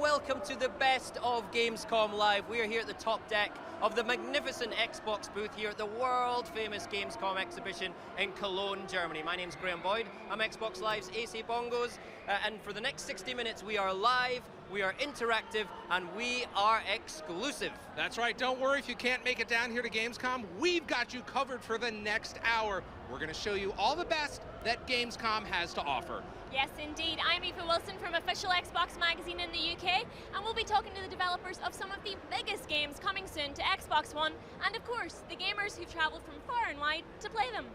welcome to the best of Gamescom Live. We are here at the top deck of the magnificent Xbox booth here at the world-famous Gamescom exhibition in Cologne, Germany. My name's Graham Boyd. I'm Xbox Live's AC Bongos, and for the next 60 minutes we are live, we are interactive, and we are exclusive. That's right. Don't worry if you can't make it down here to Gamescom. We've got you covered for the next hour. We're going to show you all the best that Gamescom has to offer. Yes, indeed. I'm Aoife Wilson from Official Xbox Magazine in the UK, and we'll be talking to the developers of some of the biggest games coming soon to Xbox One, and of course, the gamers who've travelled from far and wide to play them.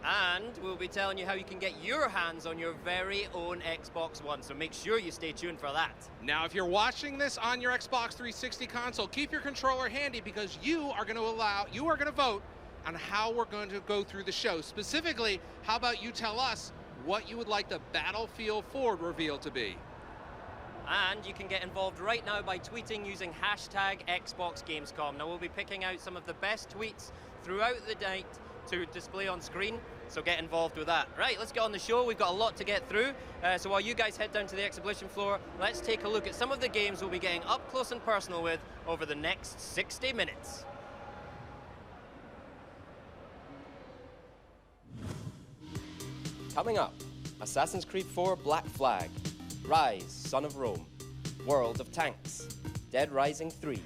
And we'll be telling you how you can get your hands on your very own Xbox One, so make sure you stay tuned for that. Now, if you're watching this on your Xbox 360 console, keep your controller handy because you are going to vote on how we're going to go through the show. Specifically, how about you tell us what you would like the Battlefield 4 reveal to be? And you can get involved right now by tweeting using hashtag XboxGamescom. Now we'll be picking out some of the best tweets throughout the night to display on screen, so get involved with that. Right, let's get on the show. We've got a lot to get through, so while you guys head down to the exhibition floor, let's take a look at some of the games we'll be getting up close and personal with over the next 60 minutes. Coming up, Assassin's Creed 4 Black Flag, Rise, Son of Rome, World of Tanks, Dead Rising 3,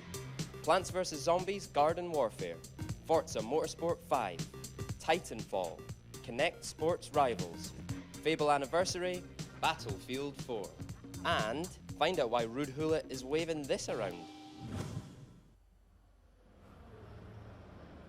Plants vs. Zombies Garden Warfare, Forza Motorsport 5, Titanfall, Kinect Sports Rivals, Fable Anniversary, Battlefield 4, and find out why Rude Hula is waving this around.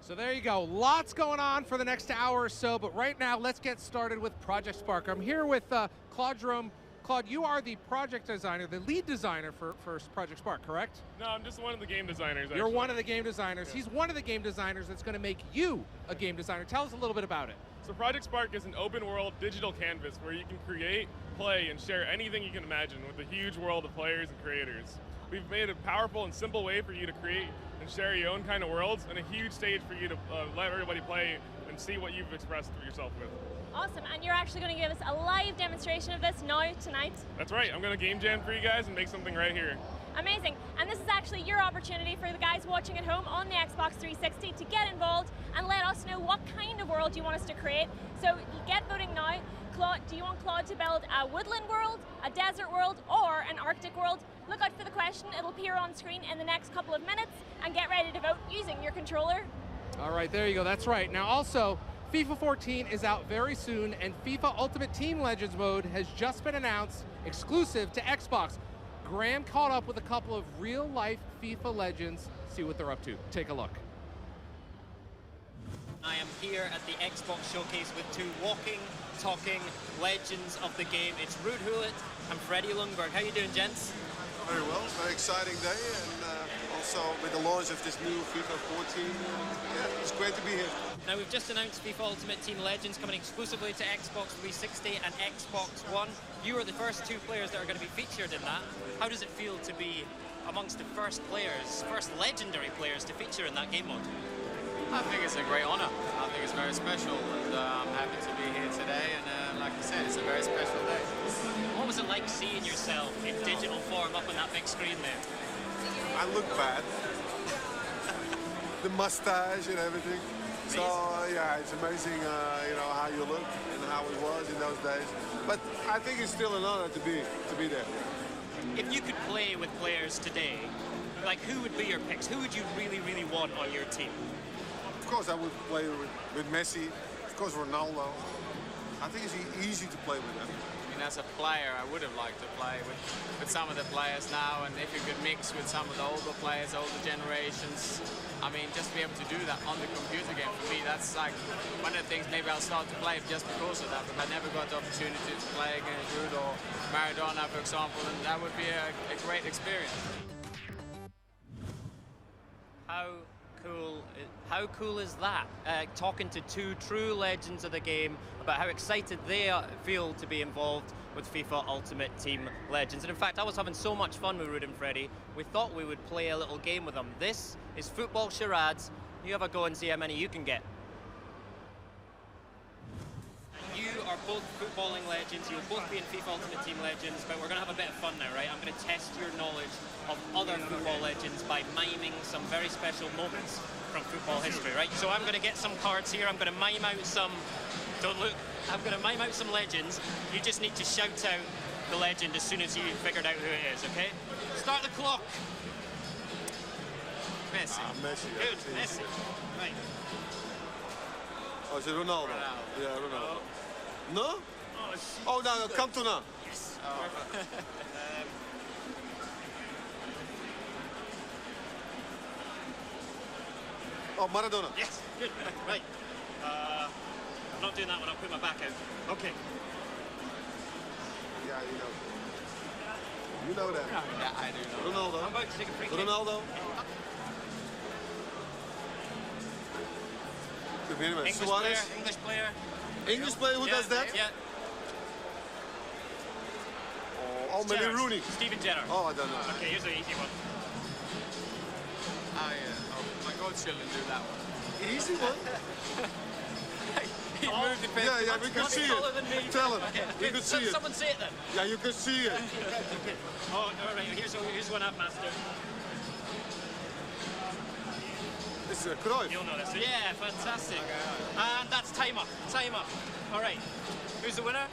So there you go. Lots going on for the next hour or so, but right now let's get started with Project Spark. I'm here with Claude Jerome. Claude, you are the project designer, the lead designer for Project Spark, correct? No, I'm just one of the game designers, actually. You're one of the game designers. Yeah. He's one of the game designers that's going to make you a game designer. Tell us a little bit about it. So Project Spark is an open world digital canvas where you can create, play, and share anything you can imagine with a huge world of players and creators. We've made a powerful and simple way for you to create and share your own kind of worlds, and a huge stage for you to let everybody play and see what you've expressed yourself with. Awesome, and you're actually going to give us a live demonstration of this now, tonight? That's right, I'm going to game jam for you guys and make something right here. Amazing, and this is actually your opportunity for the guys watching at home on the Xbox 360 to get involved and let us know what kind of world you want us to create. So get voting now. Claude, do you want Claude to build a woodland world, a desert world, or an Arctic world? Look out for the question, it'll appear on screen in the next couple of minutes, and get ready to vote using your controller. All right, there you go, that's right. Now also, FIFA 14 is out very soon, and FIFA Ultimate Team Legends mode has just been announced, exclusive to Xbox. Graham caught up with a couple of real-life FIFA legends. See what they're up to. Take a look. I am here at the Xbox Showcase with two walking, talking legends of the game. It's Rude Hula and Freddie Lundberg. How you doing, gents? Very well, very exciting day, and also with the launch of this new FIFA 14, yeah, it's great to be here. Now we've just announced FIFA Ultimate Team Legends coming exclusively to Xbox 360 and Xbox One. You are the first two players that are going to be featured in that. How does it feel to be amongst the first legendary players to feature in that game mode? I think it's a great honor. I think it's very special, and I'm happy to be here today, and like you said, it's a very special day. What was it like seeing yourself in digital form up on that big screen there? I look bad. The mustache and everything. So yeah, it's amazing, how you look and how it was in those days. But I think it's still an honor to be there. If you could play with players today, like who would be your picks? Who would you really, really want on your team? Of course, I would play with Messi. Of course, Ronaldo. I think it's easy to play with them. I mean, as a player, I would have liked to play with some of the players now, and if you could mix with some of the older players, older generations, I mean, just to be able to do that on the computer game, for me, that's like one of the things maybe I'll start to play just because of that, but I never got the opportunity to play against Rude or Maradona, for example, and that would be a great experience. How cool is that? Talking to two true legends of the game about how excited they feel to be involved with FIFA Ultimate Team Legends. And in fact, I was having so much fun with Rude and Freddie, we thought we would play a little game with them. This is Football Charades. You have a go and see how many you can get. You are are both footballing legends. You'll both be in FIFA Ultimate Team Legends, but we're going to have a bit of fun now, right? I'm going to test your knowledge of other football legends by miming some very special moments from football history, right? So I'm going to get some cards here. I'm going to mime out some... Don't look. I'm going to mime out some legends. You just need to shout out the legend as soon as you figured out who it is, okay? Start the clock. Messi. Messi. Good, Messi. Right. Oh, is it Ronaldo? Yeah, Ronaldo. No? Oh, no, come to now. Yes. Oh, Maradona. Yes, good. Right. I'm not doing that one. I'll put my back out. Okay. Yeah, you know. You know that. Yeah, I do know. Ronaldo. I'm about to take a free kick. Ronaldo. English Suarez. player. English player. English player who does that? Yeah. Oh, maybe Gerrard. Rooney. Steven Gerrard. Oh, I don't know. Okay, here's an easy one. Oh, yeah. Oh, my God, shouldn't do that one. Easy one. He moved the pen. Yeah, we can Much see taller it. than me. Tell him. Okay, We can see it. Someone say it then. Yeah, you can see it. Oh, all right. Here's one I've mastered. This is a Cruyff. You'll know this. Yeah, fantastic. And that's time up. Time up. All right. Who's the winner?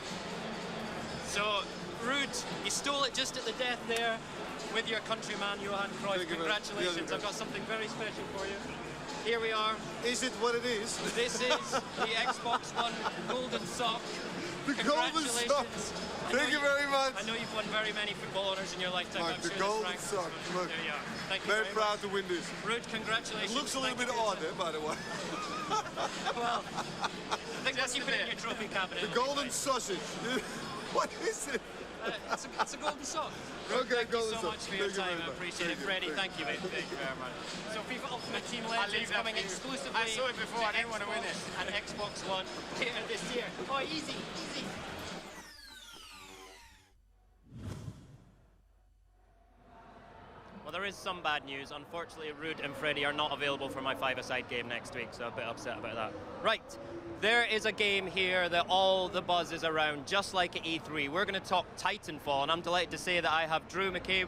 So, Ruud, you stole it just at the death there with your countryman, Johan Cruyff. Thank you very much. Congratulations. Yeah, I've got something very special for you. Here we are. Is it what it is? This is the Xbox One Golden Sock. The golden sock. Thank you very much. I know you've won very many football honours in your lifetime. Mark, I'm the sure golden this ranks sock. this one. Look. There you are. Thank you Very very proud to win this. much. Ruud, congratulations. It looks a little Thank bit you for odd, your by the way. time. Well, I think once you put it in your trophy cabinet. The it'll be golden fine. sausage. What is it? It's a golden sock. Okay, Thank golden you so sock. much for your Thank you time. very I much. appreciate it. Thank you. Freddie, Thank thank you, mate. Thank you very much. So FIFA Ultimate Team leave Legends that coming for you. exclusively I saw it before, I didn't want to win it. And Xbox One later this year. Oh, easy, easy. Well, there is some bad news. Unfortunately, Ruud and Freddie are not available for my five-a-side game next week, so I'm a bit upset about that. Right, there is a game here that all the buzz is around, just like at E3. We're going to talk Titanfall, and I'm delighted to say that I have Drew McCoy,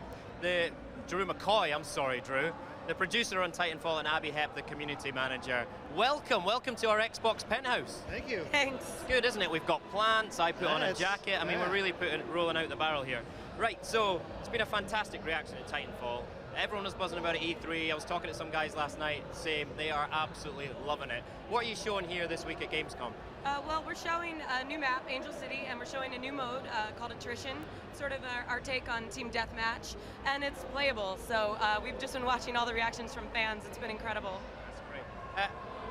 the producer on Titanfall, and Abby Hepp, the community manager. Welcome to our Xbox penthouse. Thank you. Thanks. Good, isn't it? We've got plants, I put on a Yes, jacket. I mean, yeah. we're really rolling out the barrel here. Right, so it's been a fantastic reaction to Titanfall. Everyone was buzzing about it at E3. I was talking to some guys last night, same, they are absolutely loving it. What are you showing here this week at Gamescom? Well, we're showing a new map, Angel City, and we're showing a new mode called Attrition, sort of our take on Team Deathmatch, and it's playable. So we've just been watching all the reactions from fans. It's been incredible. That's great.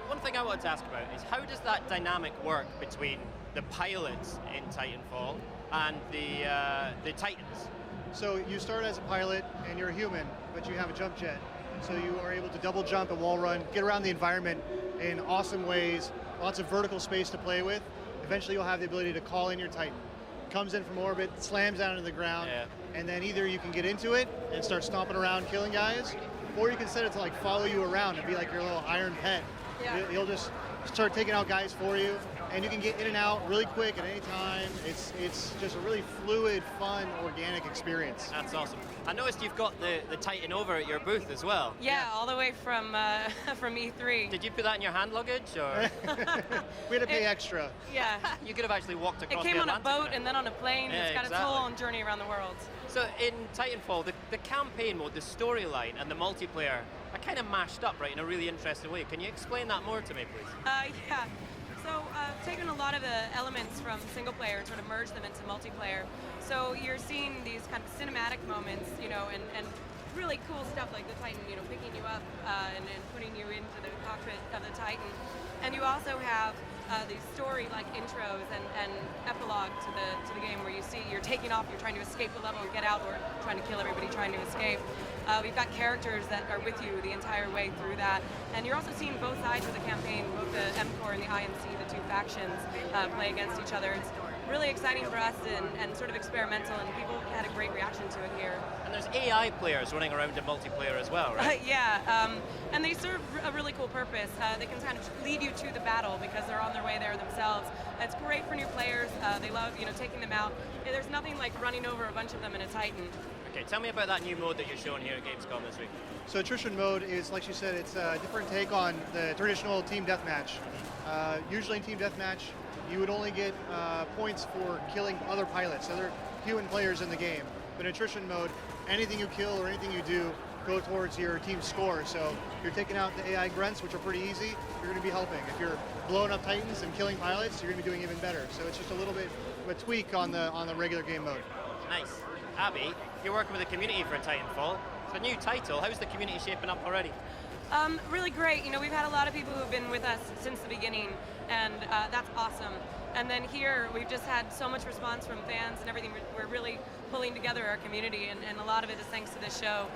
One thing I wanted to ask about is how does that dynamic work between the pilots in Titanfall and the Titans? So you start as a pilot and you're a human, but you have a jump jet. So you are able to double jump and wall run, get around the environment in awesome ways, lots of vertical space to play with. Eventually you'll have the ability to call in your Titan. Comes in from orbit, slams down into the ground, and then either you can get into it and start stomping around killing guys, or you can set it to like follow you around and be like your little iron pet. Yeah. He'll just start taking out guys for you, and you can get in and out really quick at any time. It's just a really fluid, fun, organic experience. That's awesome. I noticed you've got the Titan over at your booth as well. Yeah, all the way from from E3. Did you put that in your hand luggage, or? We had to pay extra. Yeah. You could have actually walked It across came the on a Atlantic boat then. and then on a plane. Yeah, It's got its exactly. whole own journey around the world. So in Titanfall, the campaign mode, the storyline, and the multiplayer are kind of mashed up, right, in a really interesting way. Can you explain that more to me, please? Yeah. So taken a lot of the elements from single player and sort of merged them into multiplayer. So you're seeing these kind of cinematic moments, you know, and really cool stuff like the Titan, you know, picking you up and putting you into the cockpit of the Titan. And you also have these story-like intros and epilogue to the game where you see you're taking off, you're trying to escape the level and get out, or trying to kill everybody trying to escape. We've got characters that are with you the entire way through that. And you're also seeing both sides of the campaign, both the M Corps and the INC, the two factions, play against each other. It's really exciting for us and sort of experimental, and people had a great reaction to it here. And there's AI players running around in multiplayer as well, right? Yeah, and they serve a really cool purpose. They can kind of lead you to the battle because they're on their way there themselves. It's great for new players. They love, taking them out. There's nothing like running over a bunch of them in a Titan. Okay, tell me about that new mode that you're showing here at Gamescom this week. So attrition mode is, like you said, it's a different take on the traditional team deathmatch. Usually in team deathmatch, you would only get points for killing other pilots, other human players in the game. But in attrition mode, anything you kill or anything you do go towards your team's score. So if you're taking out the AI grunts, which are pretty easy, you're going to be helping. If you're blowing up Titans and killing pilots, you're going to be doing even better. So it's just a little bit of a tweak on the regular game mode. Nice. Abby, you're working with the community for Titanfall. It's a new title. How's the community shaping up already? Really great. We've had a lot of people who've been with us since the beginning, and that's awesome. And then here, we've just had so much response from fans and everything. We're really pulling together our community, and a lot of it is thanks to this show.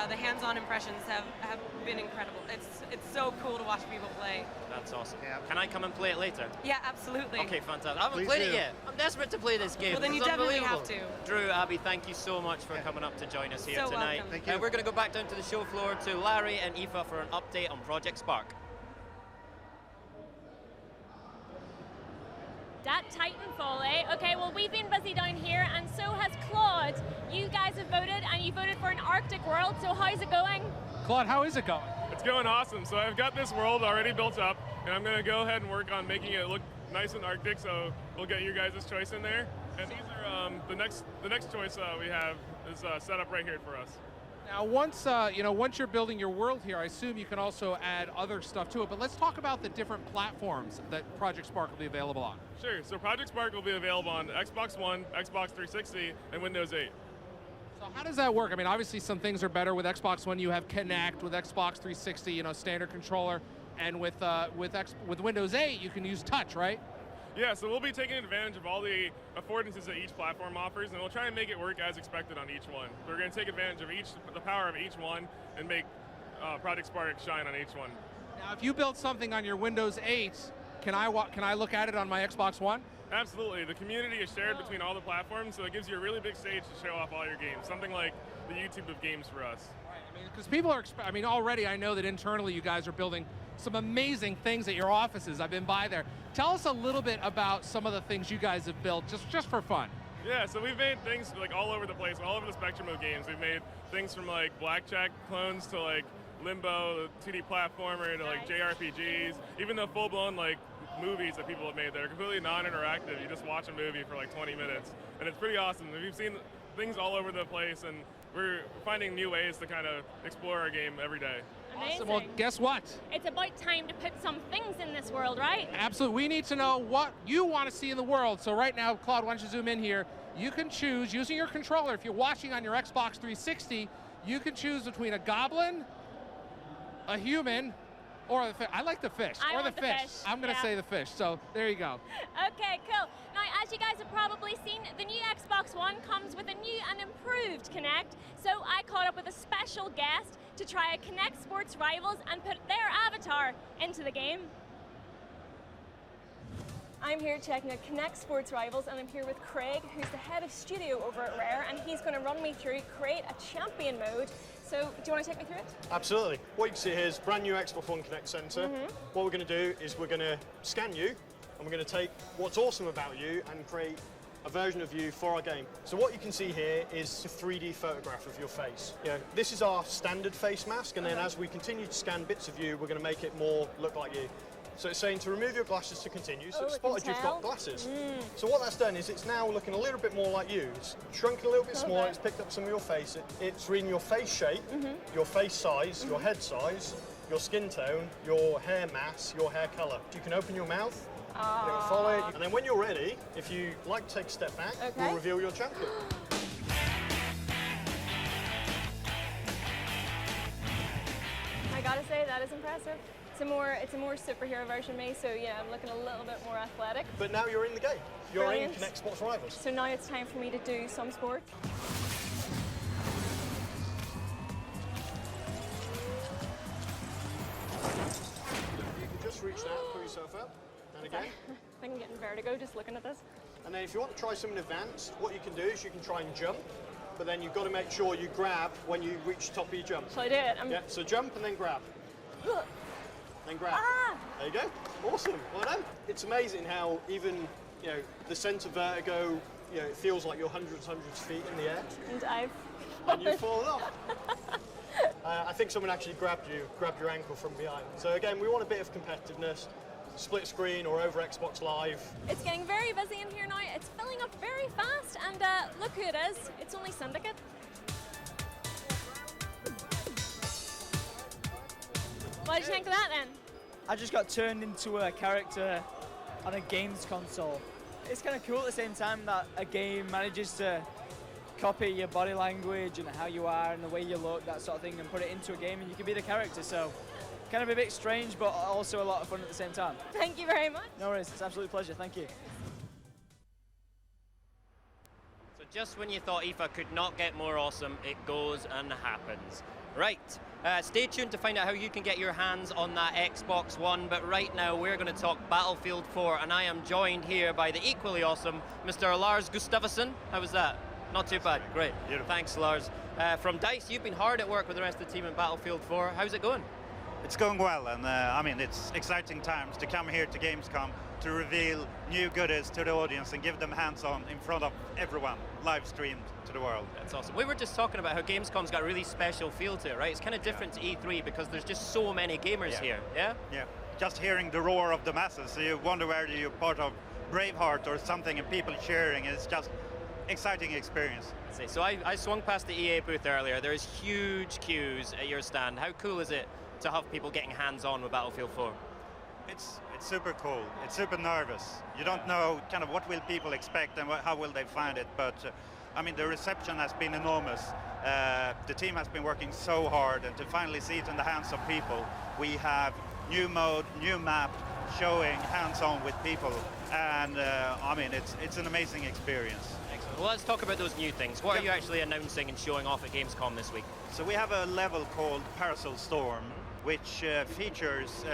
The hands-on impressions have been incredible. It's so cool to watch people play. That's awesome. Yeah. Can I come and play it later? Yeah, absolutely. Okay, fantastic. I haven't played it yet. I'm desperate to play this game. Well, then you It's definitely have unbelievable. to. Drew, Abby, thank you so much for coming up to join us here So tonight. welcome. Thank you. We're going to go back down to the show floor to Larry and Aoife for an update on Project Spark. That Titanfall, eh? Okay, well, we've been busy down here, and so has Claude. You guys have voted, and you voted for an Arctic world, so how's it going? Claude, how is it going? It's going awesome. So I've got this world already built up, and I'm going to go ahead and work on making it look nice and Arctic, so we'll get your guys' choice in there. And these are the next choice we have is set up right here for us. Now, once you're building your world here, I assume you can also add other stuff to it. But let's talk about the different platforms that Project Spark will be available on. Sure. So Project Spark will be available on Xbox One, Xbox 360, and Windows 8. So how does that work? I mean, obviously some things are better with Xbox One. You have Kinect. With Xbox 360, standard controller, and with Windows 8, you can use touch, right? Yeah, so we'll be taking advantage of all the affordances that each platform offers, and we'll try and make it work as expected on each one. We're going to take advantage of the power of each one and make Project Spark shine on each one. Now, if you build something on your Windows 8, can I look at it on my Xbox One? Absolutely. The community is shared between all the platforms, so it gives you a really big stage to show off all your games, something like the YouTube of games for us. Right. I mean, because people are, already I know that internally you guys are building some amazing things at your offices. I've been by there. Tell us a little bit about some of the things you guys have built, just for fun. Yeah, so we've made things like all over the place, all over the spectrum of games. We've made things from like blackjack clones to like Limbo, 2D platformer, to like JRPGs, even the full-blown like movies that people have made that are completely non-interactive. You just watch a movie for like 20 minutes, and it's pretty awesome. We've seen things all over the place, and we're finding new ways to kind of explore our game every day. Amazing. Awesome. Well, guess what? It's about time to put some things in this world, right? Absolutely. We need to know what you want to see in the world. So right now, Claude, why don't you zoom in here? You can choose, using your controller, if you're watching on your Xbox 360, you can choose between a goblin, a human, or the fish. I like the fish. I or want the the fish. fish. I'm going to say the fish. So there you go. Okay, cool. Now, as you guys have probably seen, the new Xbox One comes with a new and improved Kinect. So I caught up with a special guest to try a Kinect Sports Rivals and put their avatar into the game. I'm here checking out Kinect Sports Rivals, and I'm here with Craig, who's the head of studio over at Rare, and he's going to run me through Create a Champion mode. So, do you want to take me through it? Absolutely. What you can see here is brand new Xbox One Kinect Center. What we're going to do is we're going to scan you, and we're going to take what's awesome about you and create a version of you for our game. So what you can see here is a 3D photograph of your face. This is our standard face mask, and then as we continue to scan bits of you, we're going to make it more look like you. So it's saying to remove your glasses to continue, so it's spotted you've got glasses. So what that's done is it's now looking a little bit more like you. It's shrunken a little bit smaller, it's picked up some of your face. It's reading your face shape, your face size, your head size, your skin tone, your hair mass, your hair colour. You can open your mouth, you can follow it, and then when you're ready, if you like to take a step back, we'll reveal your champion. I gotta say, that is impressive. It's a more superhero version of me, so yeah, I'm looking a little bit more athletic. But now you're in the game. You're Brilliant. in Kinect Sports Rivals. So now it's time for me to do some sport. You can just reach out and pull yourself up. And again. I think I'm getting vertigo just looking at this. And then if you want to try something advanced, what you can do is you can try and jump, but then you've got to make sure you grab when you reach the top of your jump. Shall I do it? Yeah, so jump and then grab. Then grab. Ah! There you go. Awesome. Well done. It's amazing how even, you know, the sense of vertigo, you know, it feels like you're hundreds of feet in the air. And you've fallen off. I think someone actually grabbed your ankle from behind. So again, we want a bit of competitiveness, split screen or over Xbox Live. It's getting very busy in here now. It's filling up very fast, and look who it is. It's only Syndicate. What did you think of that then? I just got turned into a character on a games console. It's kind of cool at the same time that a game manages to copy your body language and how you are and the way you look, that sort of thing, and put it into a game and you can be the character. So kind of a bit strange, but also a lot of fun at the same time. Thank you very much. No worries, it's an absolute pleasure, thank you. So just when you thought IFA could not get more awesome, it goes and happens. Right, stay tuned to find out how you can get your hands on that Xbox One, but right now we're going to talk Battlefield 4, and I am joined here by the equally awesome Mr. Lars Gustafsson. How was that? Not too bad, great. Beautiful. Thanks, Lars. From DICE, you've been hard at work with the rest of the team in Battlefield 4. How's it going? It's going well, and I mean, it's exciting times to come here to Gamescom to reveal new goodies to the audience and give them hands-on in front of everyone, live streamed to the world. That's awesome. We were just talking about how Gamescom's got a really special feel to it, right? It's kind of different to E3 because there's just so many gamers here, yeah? Yeah, just hearing the roar of the masses, so you wonder whether you're part of Braveheart or something and people cheering. It's just exciting experience. So I swung past the EA booth earlier. There's huge queues at your stand. How cool is it to have people getting hands-on with Battlefield 4? It's super cool. It's super nervous. You don't know kind of what will people expect and how will they find it, but I mean, the reception has been enormous. The team has been working so hard, and to finally see it in the hands of people, we have new mode, new map, showing hands-on with people, and I mean, it's an amazing experience. Excellent. Well, let's talk about those new things. What are you actually announcing and showing off at Gamescom this week? So we have a level called Parasol Storm, which features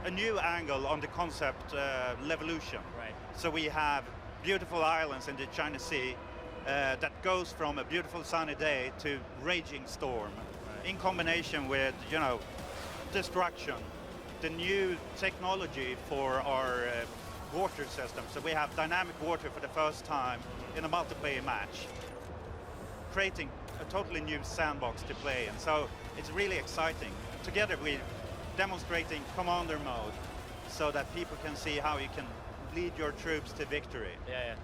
a new angle on the concept Levolution. Right. So we have beautiful islands in the China Sea that goes from a beautiful sunny day to raging storm, in combination with, you know, destruction. The new technology for our water system. So we have dynamic water for the first time in a multiplayer match, creating a totally new sandbox to play in. So it's really exciting. Together we're demonstrating commander mode so that people can see how you can lead your troops to victory.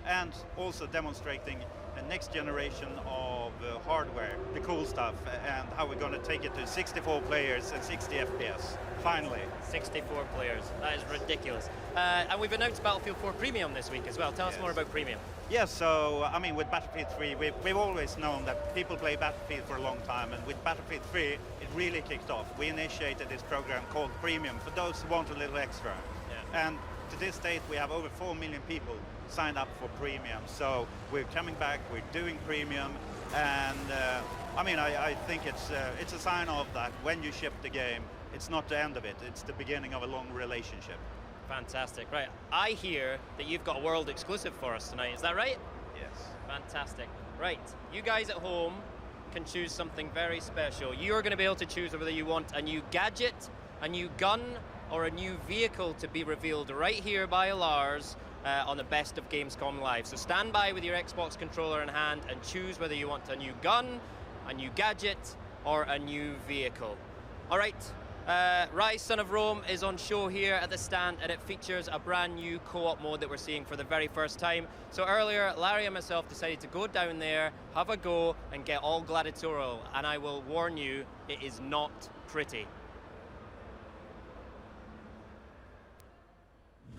And also demonstrating the next generation of hardware, the cool stuff, and how we're going to take it to 64 players and 60 FPS, finally. 64 players, that is ridiculous. And we've announced Battlefield 4 Premium this week as well. Tell us more about Premium. Yes, so, I mean, with Battlefield 3, we've always known that people play Battlefield for a long time, and with Battlefield 3, it really kicked off. We initiated this program called Premium for those who want a little extra. And to this date, we have over 4 million people signed up for Premium. So we're coming back, we're doing Premium, and I mean, I think it's a sign of that when you ship the game, it's not the end of it, it's the beginning of a long relationship. Fantastic, right. I hear that you've got a world exclusive for us tonight, is that right? Yes. Fantastic. Right, you guys at home can choose something very special. You're going to be able to choose whether you want a new gadget, a new gun, or a new vehicle to be revealed right here by Lars on the Best of Gamescom Live. So stand by with your Xbox controller in hand and choose whether you want a new gun, a new gadget, or a new vehicle. All right, Rise, Son of Rome is on show here at the stand, and it features a brand new co-op mode that we're seeing for the very first time. So earlier, Larry and myself decided to go down there, have a go, and get all gladiatorial, and I will warn you, it is not pretty.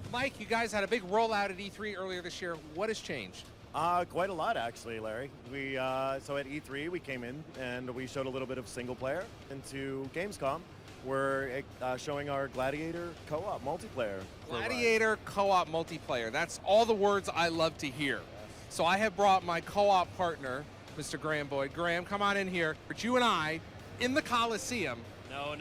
Mike, you guys had a big rollout at E3 earlier this year. What has changed? Quite a lot, actually, Larry. So at E3, we came in and we showed a little bit of single player. Into Gamescom, we're showing our Gladiator co-op multiplayer. Gladiator co-op multiplayer. That's all the words I love to hear. So I have brought my co-op partner, Mr. Graham Boyd. Graham, come on in here. But you and I, in the Coliseum. No.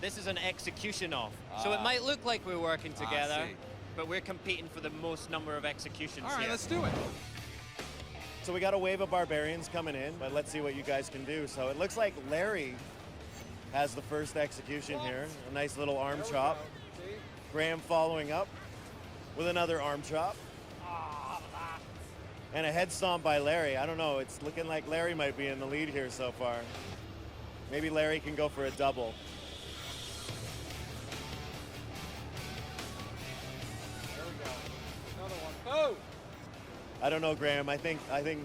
This is an execution off. So it might look like we're working together, but we're competing for the most number of executions. All right, here. let's do it. So we got a wave of barbarians coming in, but let's see what you guys can do. So it looks like Larry has the first execution here. A nice little arm chop. Graham following up with another arm chop. And a head stomp by Larry. I don't know, it's looking like Larry might be in the lead here so far. Maybe Larry can go for a double. There we go. Another one. Oh! I don't know, Graham. I think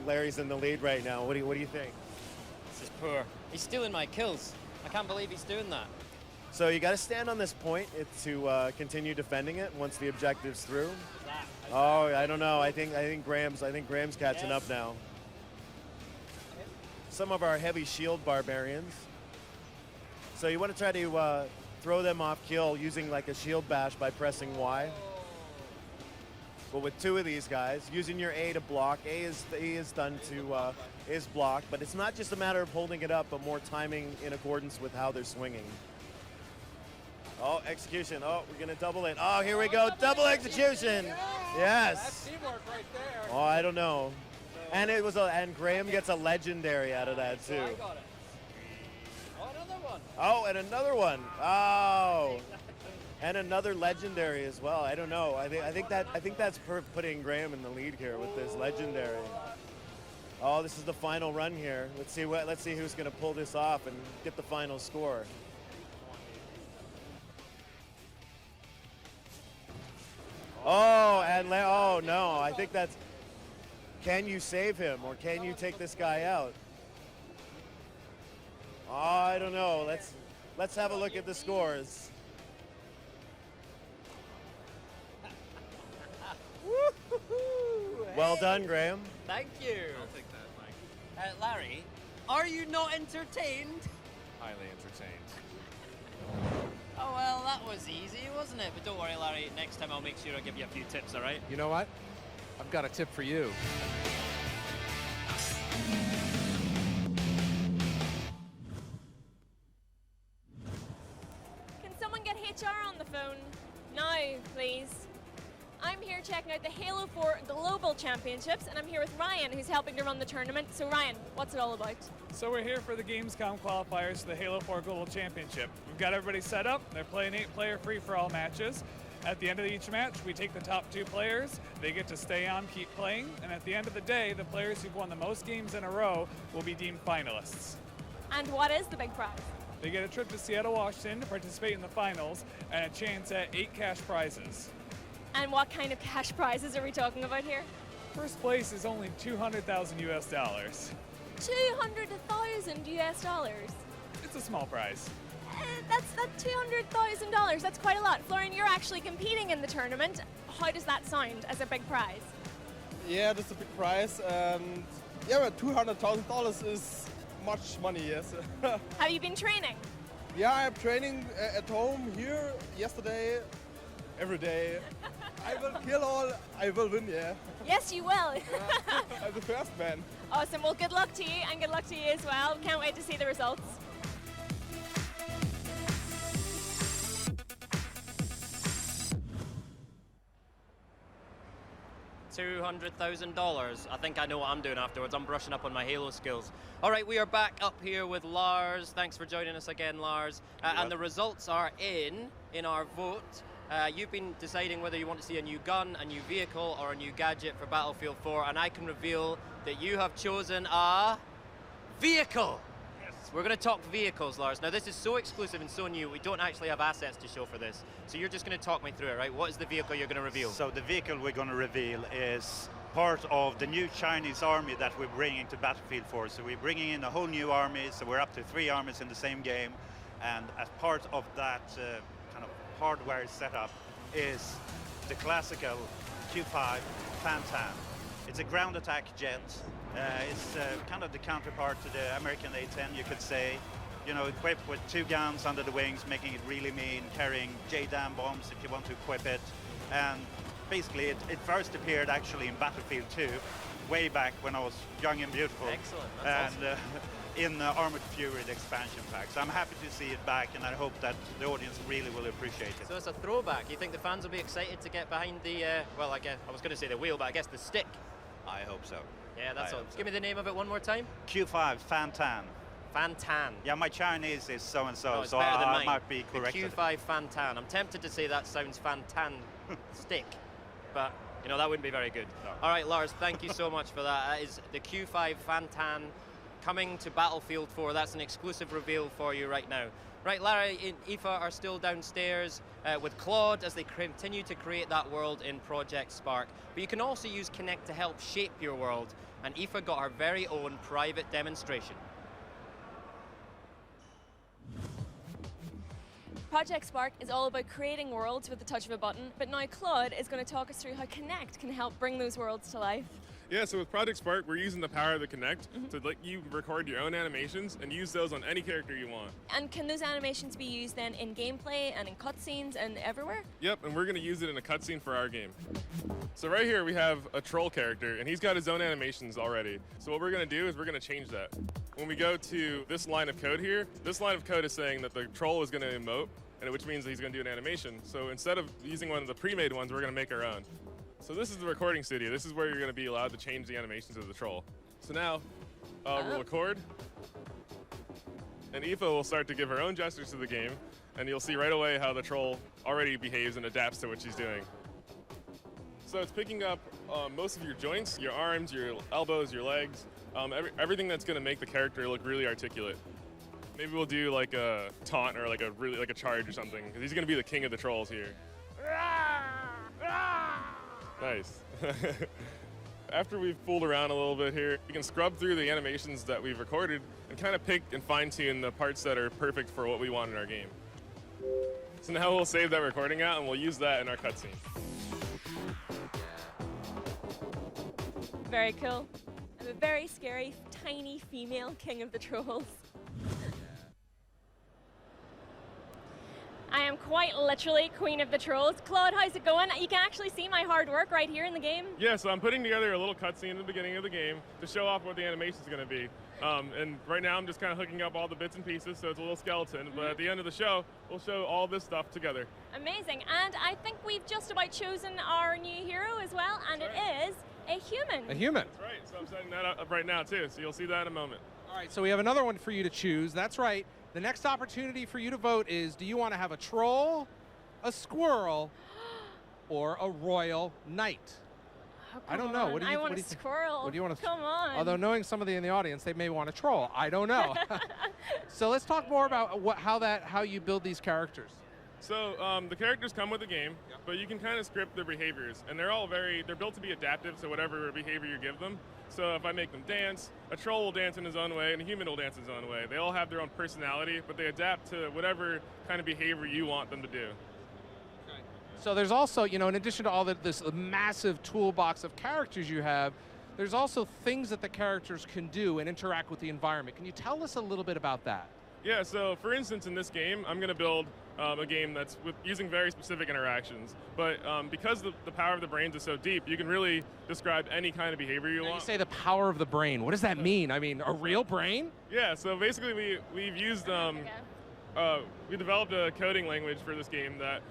Larry's in the lead right now. What do you think? This is poor. He's stealing my kills. I can't believe he's doing that. So you got to stand on this point to continue defending it once the objective's through. Oh, I don't know. I think Graham's catching up now. Some of our heavy shield barbarians. So you want to try to throw them off kill using like a shield bash by pressing Y. But with two of these guys, using your A to block, A is done to is blocked, but it's not just a matter of holding it up, but more timing in accordance with how they're swinging. Oh, execution. Oh, we're gonna double it. Oh, here we go. Double execution. Yes. That's teamwork right there. Oh, I don't know. And and Graham gets a legendary out of that too. I got it. Oh, another one. Oh, and another one. Oh. And another legendary as well. I don't know. I think that's putting Graham in the lead here with this legendary. Oh, this is the final run here. Let's see who's gonna pull this off and get the final score. Oh, oh no, I think that's, can you save him or can you take this guy out? Oh, I don't know. Let's have a look at the scores. Well done, Graham. Thank you. I'll take that, Mike. Larry, are you not entertained? Highly entertained. Oh, well, that was easy, wasn't it? But don't worry, Larry. Next time I'll make sure I give you a few tips, all right? You know what? I've got a tip for you. Can someone get HR on the phone? Now, please. I'm here checking out the Halo 4 Global Championships, and I'm here with Ryan, who's helping to run the tournament. So Ryan, what's it all about? So we're here for the Gamescom qualifiers for the Halo 4 Global Championship. We've got everybody set up. They're playing 8-player free-for-all matches. At the end of each match, we take the top 2 players. They get to stay on, keep playing, and at the end of the day, the players who've won the most games in a row will be deemed finalists. And what is the big prize? They get a trip to Seattle, Washington to participate in the finals and a chance at 8 cash prizes. And what kind of cash prizes are we talking about here? First place is only $200,000 US dollars. 200,000 US dollars. It's a small prize. That's $200,000. That's quite a lot. Florian, you're actually competing in the tournament. How does that sound as a big prize? Yeah, that's a big prize. And yeah, but $200,000 is much money, yes. Have you been training? Yeah, I'm training at home here yesterday, every day. I will kill all, I will win, yeah. Yes, you will. I'm the first man. Awesome. Well, good luck to you, and good luck to you as well. Can't wait to see the results. $200,000. I think I know what I'm doing afterwards. I'm brushing up on my Halo skills. All right, we are back up here with Lars. Thanks for joining us again, Lars. And the results are in our vote. You've been deciding whether you want to see a new gun, a new vehicle, or a new gadget for Battlefield 4, and I can reveal that you have chosen a vehicle. Yes. We're going to talk vehicles, Lars. Now, this is so exclusive and so new, we don't actually have assets to show for this. So you're just going to talk me through it, right? What is the vehicle you're going to reveal? So the vehicle we're going to reveal is part of the new Chinese army that we're bringing to Battlefield 4. So we're bringing in a whole new army, so we're up to 3 armies in the same game, and as part of that kind of hardware setup is the classical Q5 Phantom. It's a ground attack jet. It's kind of the counterpart to the American A-10, you could say. You know, equipped with 2 guns under the wings, making it really mean, carrying JDAM bombs if you want to equip it. And basically, it first appeared actually in Battlefield 2, way back when I was young and beautiful. Excellent. That's and in Armored Fury, the expansion pack. So I'm happy to see it back, and I hope that the audience really will appreciate it. So it's a throwback. You think the fans will be excited to get behind the, well, I guess I was going to say the wheel, but I guess the stick. I hope so. Yeah, that's all. Give me the name of it one more time. Q5 Fantan. Fantan. Yeah, my Chinese is so-and-so, Oh, it's so better than I mine. might be corrected. The Q5 Fantan. I'm tempted to say that sounds Fantan stick, but you know, that wouldn't be very good. No. All right, Lars, thank you so much for that. That is the Q5 Fantan coming to Battlefield 4. That's an exclusive reveal for you right now. Right, Larry and Aoife are still downstairs with Claude as they continue to create that world in Project Spark. But you can also use Kinect to help shape your world, and Aoife got her very own private demonstration. Project Spark is all about creating worlds with the touch of a button, but now Claude is going to talk us through how Kinect can help bring those worlds to life. Yeah, so with Project Spark, we're using the power of the Kinect to let you record your own animations and use those on any character you want. And can those animations be used then in gameplay and in cutscenes and everywhere? Yep, and we're going to use it in a cutscene for our game. So right here we have a troll character, and he's got his own animations already. So what we're going to do is we're going to change that. When we go to this line of code here, this line of code is saying that the troll is going to emote, and which means that he's going to do an animation. So instead of using one of the pre-made ones, we're going to make our own. So this is the recording studio. This is where you're going to be allowed to change the animations of the troll. So now we'll record, and Aoife will start to give her own gestures to the game, and you'll see right away how the troll already behaves and adapts to what she's doing. So it's picking up most of your joints, your arms, your elbows, your legs, everything that's going to make the character look really articulate. Maybe we'll do like a taunt or like a charge or something, because he's going to be the king of the trolls here. Nice. After we've fooled around a little bit here, you can scrub through the animations that we've recorded and kind of pick and fine-tune the parts that are perfect for what we want in our game. So now we'll save that recording out and we'll use that in our cutscene. Very cool. I'm a very scary, tiny female king of the trolls. I am quite literally queen of the trolls. Claude, how's it going? You can actually see my hard work right here in the game. Yeah, so I'm putting together a little cutscene in the beginning of the game to show off what the animation is going to be. And right now I'm just kind of hooking up all the bits and pieces, so it's a little skeleton. But at the end of the show, we'll show all this stuff together. Amazing. And I think we've just about chosen our new hero as well, and it is a human. A human. That's right. So I'm setting that up right now too, so you'll see that in a moment. All right, so we have another one for you to choose. That's right. The next opportunity for you to vote is, do you want to have a troll, a squirrel, or a royal knight? Oh, I don't know. What do you, I want what do a you squirrel. What do you want to? Come on. Although knowing some of the in the audience, they may want a troll. I don't know. So let's talk more about how you build these characters. So the characters come with the game, but you can kind of script their behaviors, and they're built to be adaptive to whatever behavior you give them. So if I make them dance, a troll will dance in his own way, and a human will dance in his own way. They all have their own personality, but they adapt to whatever kind of behavior you want them to do. So there's also, in addition to all this massive toolbox of characters you have, there's also things that the characters can do and interact with the environment. Can you tell us a little bit about that? Yeah, so for instance, in this game, I'm going to build a game that's using very specific interactions. But because the power of the brains is so deep, you can really describe any kind of behavior you want. You say the power of the brain. What does that mean? I mean, a real brain? Yeah, so basically we've used, we developed a coding language for this game that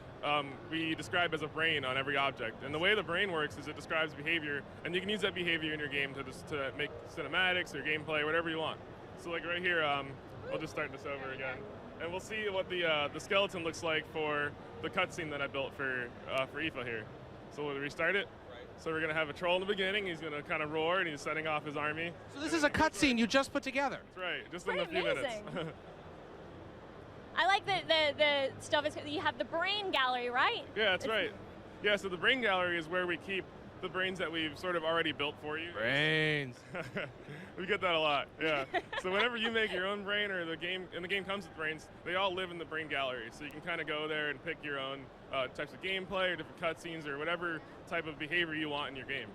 we describe as a brain on every object. And the way the brain works is it describes behavior, and you can use that behavior in your game to make cinematics or gameplay, whatever you want. So like right here, I'll just start this over again. And we'll see what the skeleton looks like for the cutscene that I built for Aoife here. So we'll restart it. Right. So we're going to have a troll in the beginning. He's going to kind of roar, and he's setting off his army. So this is a cutscene you just put together. That's right, just in a few minutes. I like the stuff, you have the brain gallery, right? Yeah, that's right. Yeah, so the brain gallery is where we keep the brains that we've sort of already built for you. Brains. We get that a lot, yeah. So whenever you make your own brain, or the game comes with brains, they all live in the brain gallery. So you can kind of go there and pick your own types of gameplay or different cutscenes or whatever type of behavior you want in your game.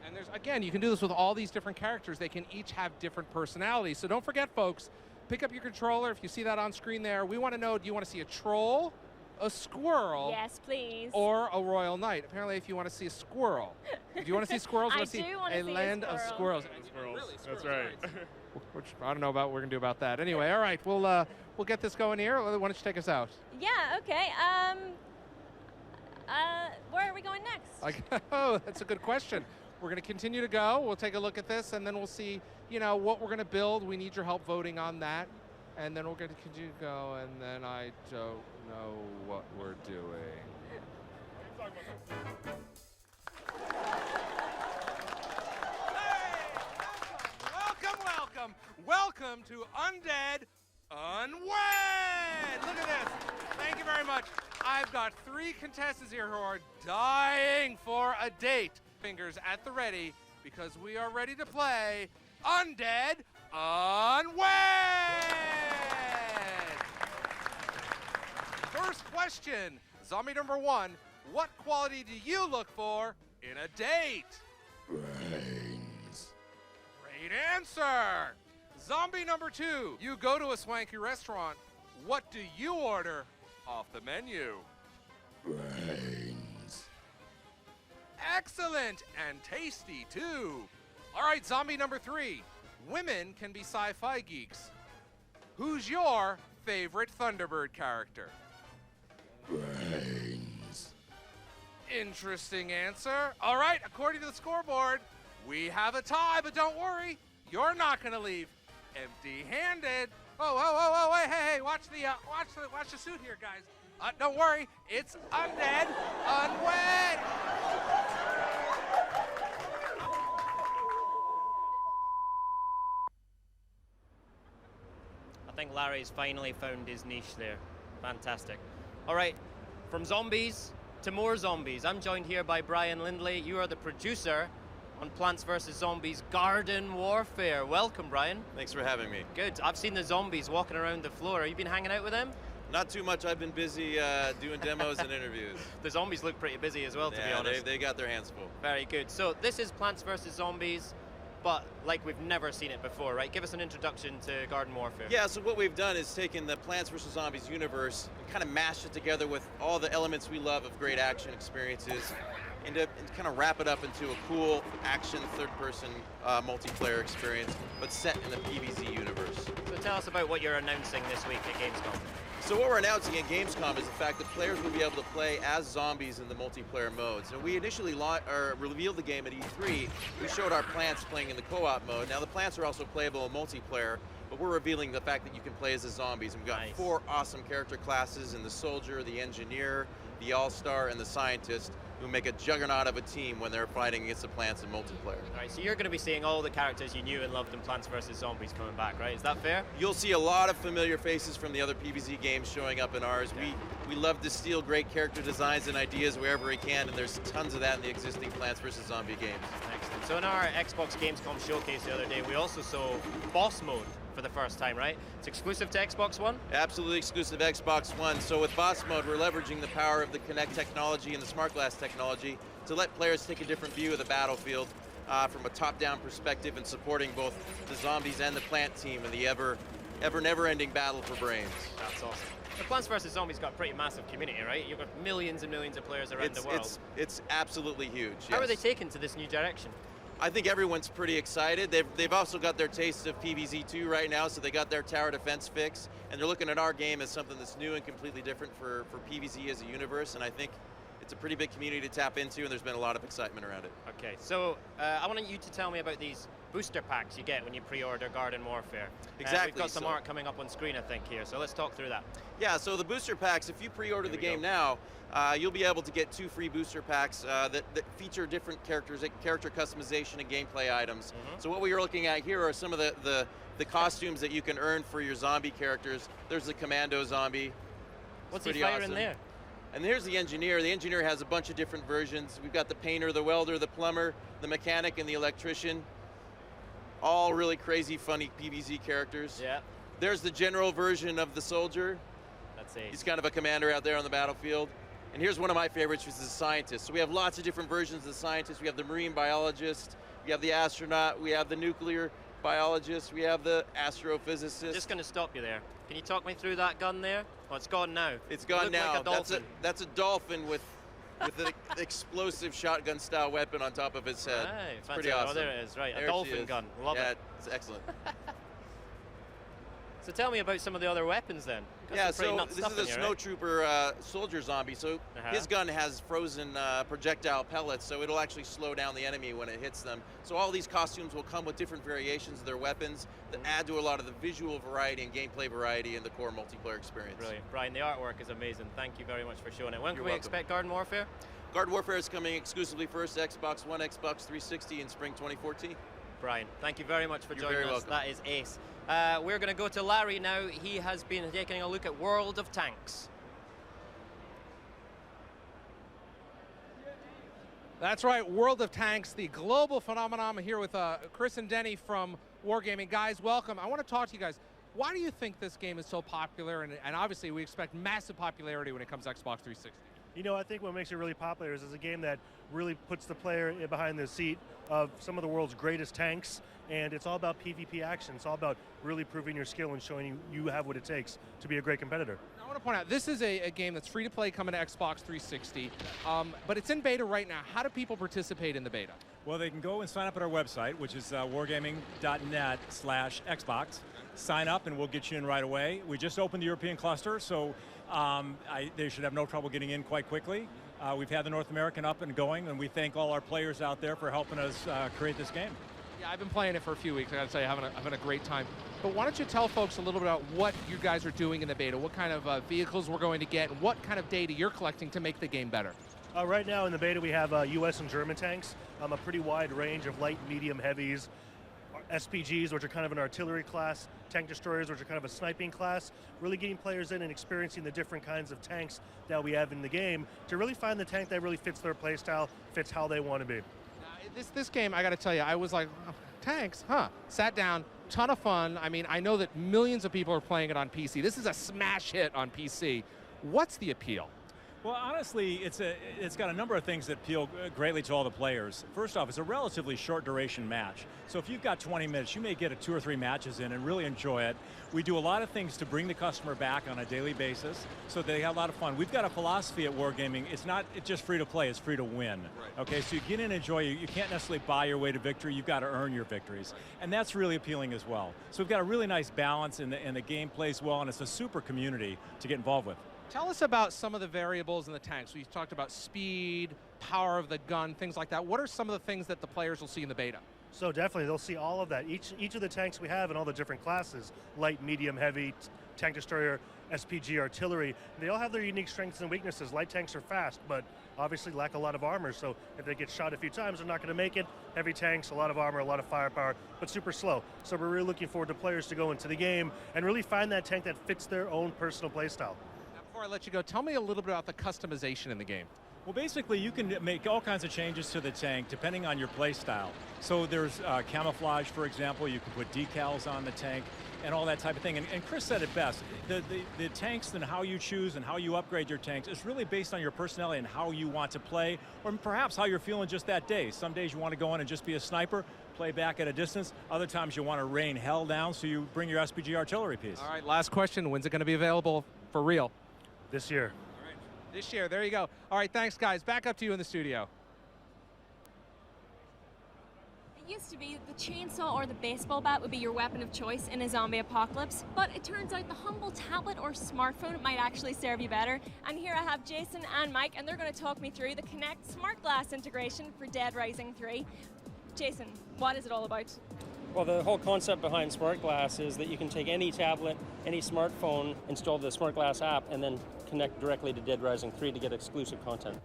And again, you can do this with all these different characters. They can each have different personalities. So don't forget, folks, pick up your controller. If you see that on screen there, we want to know, do you want to see a troll, a squirrel? Yes, please. Or a royal knight? Apparently, if you want to see a squirrel. Do you want to see squirrels? I want to see do want to a see land a of squirrel. squirrels? Squirrels. That's right. Which I don't know about what we're going to do about that. Anyway, all right, we'll get this going here. Why don't you take us out? Yeah, okay. Where are we going next? Oh, that's a good question. We're going to continue to go. We'll take a look at this, and then we'll see, what we're going to build. We need your help voting on that. And then we're going to continue to go, and then I don't know what we're doing. Welcome to Undead Unwed! Look at this. Thank you very much. I've got 3 contestants here who are dying for a date. Fingers at the ready, because we are ready to play Undead Unwed! First question, zombie number 1, what quality do you look for in a date? Brains. Great answer! Zombie number 2, you go to a swanky restaurant. What do you order off the menu? Brains. Excellent and tasty too. All right, zombie number 3, women can be sci-fi geeks. Who's your favorite Thunderbird character? Brains. Interesting answer. All right, according to the scoreboard, we have a tie, but don't worry, you're not going to leave empty-handed. Oh, hey, watch the suit here, guys. Don't worry, it's Undead Unwed. I think Larry's finally found his niche there. Fantastic. All right, from zombies to more zombies. I'm joined here by Brian Lindley. You are the producer on Plants vs. Zombies Garden Warfare. Welcome, Brian. Thanks for having me. Good. I've seen the zombies walking around the floor. Have you been hanging out with them? Not too much. I've been busy doing demos and interviews. The zombies look pretty busy as well, to be honest. They got their hands full. Very good. So this is Plants vs. Zombies, but like we've never seen it before, right? Give us an introduction to Garden Warfare. Yeah, so what we've done is taken the Plants vs. Zombies universe and kind of mashed it together with all the elements we love of great action experiences and kind of wrap it up into a cool action third-person multiplayer experience, but set in the PvZ universe. So tell us about what you're announcing this week at Gamescom. So what we're announcing at Gamescom is the fact that players will be able to play as zombies in the multiplayer modes. And we initially revealed the game at E3. We showed our plants playing in the co-op mode. Now the plants are also playable in multiplayer, but we're revealing the fact that you can play as the zombies. And we've got 4 awesome character classes in the soldier, the engineer, the all-star, and the scientist, who make a juggernaut of a team when they're fighting against the plants in multiplayer. All right, so you're going to be seeing all the characters you knew and loved in Plants vs. Zombies coming back, right? Is that fair? You'll see a lot of familiar faces from the other PvZ games showing up in ours. Yeah. We love to steal great character designs and ideas wherever we can, and there's tons of that in the existing Plants vs. Zombie games. Excellent. So in our Xbox Gamescom showcase the other day, we also saw boss mode for the first time, right? It's exclusive to Xbox One? Absolutely exclusive to Xbox One. So with boss mode, we're leveraging the power of the Kinect technology and the Smart Glass technology to let players take a different view of the battlefield from a top-down perspective and supporting both the zombies and the plant team in the ever never-ending battle for brains. That's awesome. The Plants vs. Zombies got a pretty massive community, right? You've got millions and millions of players around the world. It's absolutely huge. How are they taken to this new direction? I think everyone's pretty excited. They've also got their taste of PvZ2 right now, so they got their tower defense fix, and they're looking at our game as something that's new and completely different for PvZ as a universe, and I think it's a pretty big community to tap into, and there's been a lot of excitement around it. Okay, so I want you to tell me about these booster packs you get when you pre-order Garden Warfare. Exactly. We've got some art coming up on screen, I think, here, so let's talk through that. Yeah, so the booster packs, if you pre-order the game now, you'll be able to get 2 free booster packs that feature different character customization and gameplay items. So what we are looking at here are some of the costumes that you can earn for your zombie characters. There's the commando zombie. What's he firing awesome. there? And here's the engineer. The engineer has a bunch of different versions. We've got the painter, the welder, the plumber, the mechanic, and the electrician. All really crazy, funny PvZ characters. Yeah. There's the general version of the soldier. That's it. He's kind of a commander out there on the battlefield. And here's one of my favorites, which is the scientist. So we have lots of different versions of the scientist. We have the marine biologist, we have the astronaut, we have the nuclear biologist, we have the astrophysicist. Just going to stop you there. Can you talk me through that gun there? Oh, it's gone now. It's gone Looked now. like a dolphin. That's a dolphin with an explosive shotgun-style weapon on top of its head. Right, it's pretty fantastic. awesome. Oh, there it is. Right, There a she dolphin is. gun. Love yeah, it. it's excellent. So tell me about some of the other weapons then. Got Yeah, some pretty so nuts this stuff is a in here, right? snowtrooper soldier zombie. So Uh-huh. his gun has frozen projectile pellets, so it'll actually slow down the enemy when it hits them. So all these costumes will come with different variations of their weapons that add to a lot of the visual variety and gameplay variety in the core multiplayer experience. Brilliant. Brian, the artwork is amazing. Thank you very much for showing it. When You're can we welcome. expect Garden Warfare? Garden Warfare is coming exclusively first to Xbox One, Xbox 360 in spring 2014. Brian, thank you very much for You're joining very us. welcome. That is ace. We're going to go to Larry now. He has been taking a look at World of Tanks. That's right, World of Tanks, the global phenomenon. I'm here with Chris and Denny from Wargaming. Guys, welcome. I want to talk to you guys. Why do you think this game is so popular? And obviously, we expect massive popularity when it comes to Xbox 360. You know, I think what makes it really popular is it's a game that really puts the player behind the seat of some of the world's greatest tanks, and it's all about PvP action. It's all about really proving your skill and showing you have what it takes to be a great competitor. I want to point out, this is a game that's free to play coming to Xbox 360, but it's in beta right now. How do people participate in the beta? Well, they can go and sign up at our website, which is wargaming.net/Xbox. Sign up and we'll get you in right away. We just opened the European cluster, so they should have no trouble getting in quite quickly. We've had the North American up and going, and we thank all our players out there for helping us create this game. Yeah, I've been playing it for a few weeks. I got to say, having a great time. But why don't you tell folks a little bit about what you guys are doing in the beta, what kind of vehicles we're going to get, and what kind of data you're collecting to make the game better? Right now in the beta we have US and German tanks, a pretty wide range of light, medium, heavies, SPGs, which are kind of an artillery class, tank destroyers, which are kind of a sniping class, really getting players in and experiencing the different kinds of tanks that we have in the game to really find the tank that really fits their playstyle, fits how they want to be. This game, I got to tell you, I was like, oh, tanks, huh? Sat down, ton of fun. I mean, I know that millions of people are playing it on PC. This is a smash hit on PC. What's the appeal? Well, honestly, it's got a number of things that appeal greatly to all the players. First off, it's a relatively short duration match. So if you've got 20 minutes, you may get 2 or 3 matches in and really enjoy it. We do a lot of things to bring the customer back on a daily basis so they have a lot of fun. We've got a philosophy at Wargaming. It's just free to play, it's free to win. Right. Okay, so you get in and enjoy it. You can't necessarily buy your way to victory. You've got to earn your victories. Right. And that's really appealing as well. So we've got a really nice balance and the game plays well, and it's a super community to get involved with. Tell us about some of the variables in the tanks. We've talked about speed, power of the gun, things like that. What are some of the things that the players will see in the beta? So definitely, they'll see all of that. Each of the tanks we have in all the different classes, light, medium, heavy, tank destroyer, SPG, artillery, they all have their unique strengths and weaknesses. Light tanks are fast, but obviously lack a lot of armor, so if they get shot a few times, they're not going to make it. Heavy tanks, a lot of armor, a lot of firepower, but super slow. So we're really looking forward to players to go into the game and really find that tank that fits their own personal playstyle. Before I let you go, tell me a little bit about the customization in the game. Well, basically, you can make all kinds of changes to the tank depending on your play style. So there's camouflage, for example. You can put decals on the tank and all that type of thing. And Chris said it best. The tanks and how you choose and how you upgrade your tanks is really based on your personality and how you want to play, or perhaps how you're feeling just that day. Some days you want to go in and just be a sniper, play back at a distance. Other times you want to rain hell down, so you bring your SPG artillery piece. All right, last question. When's it going to be available for real? This year. This year, there you go. All right, thanks, guys. Back up to you in the studio. It used to be the chainsaw or the baseball bat would be your weapon of choice in a zombie apocalypse, but it turns out the humble tablet or smartphone might actually serve you better. And here I have Jason and Mike, and they're going to talk me through the Kinect Smart Glass integration for Dead Rising 3. Jason, what is it all about? Well, the whole concept behind Smart Glass is that you can take any tablet, any smartphone, install the Smart Glass app, and then connect directly to Dead Rising 3 to get exclusive content.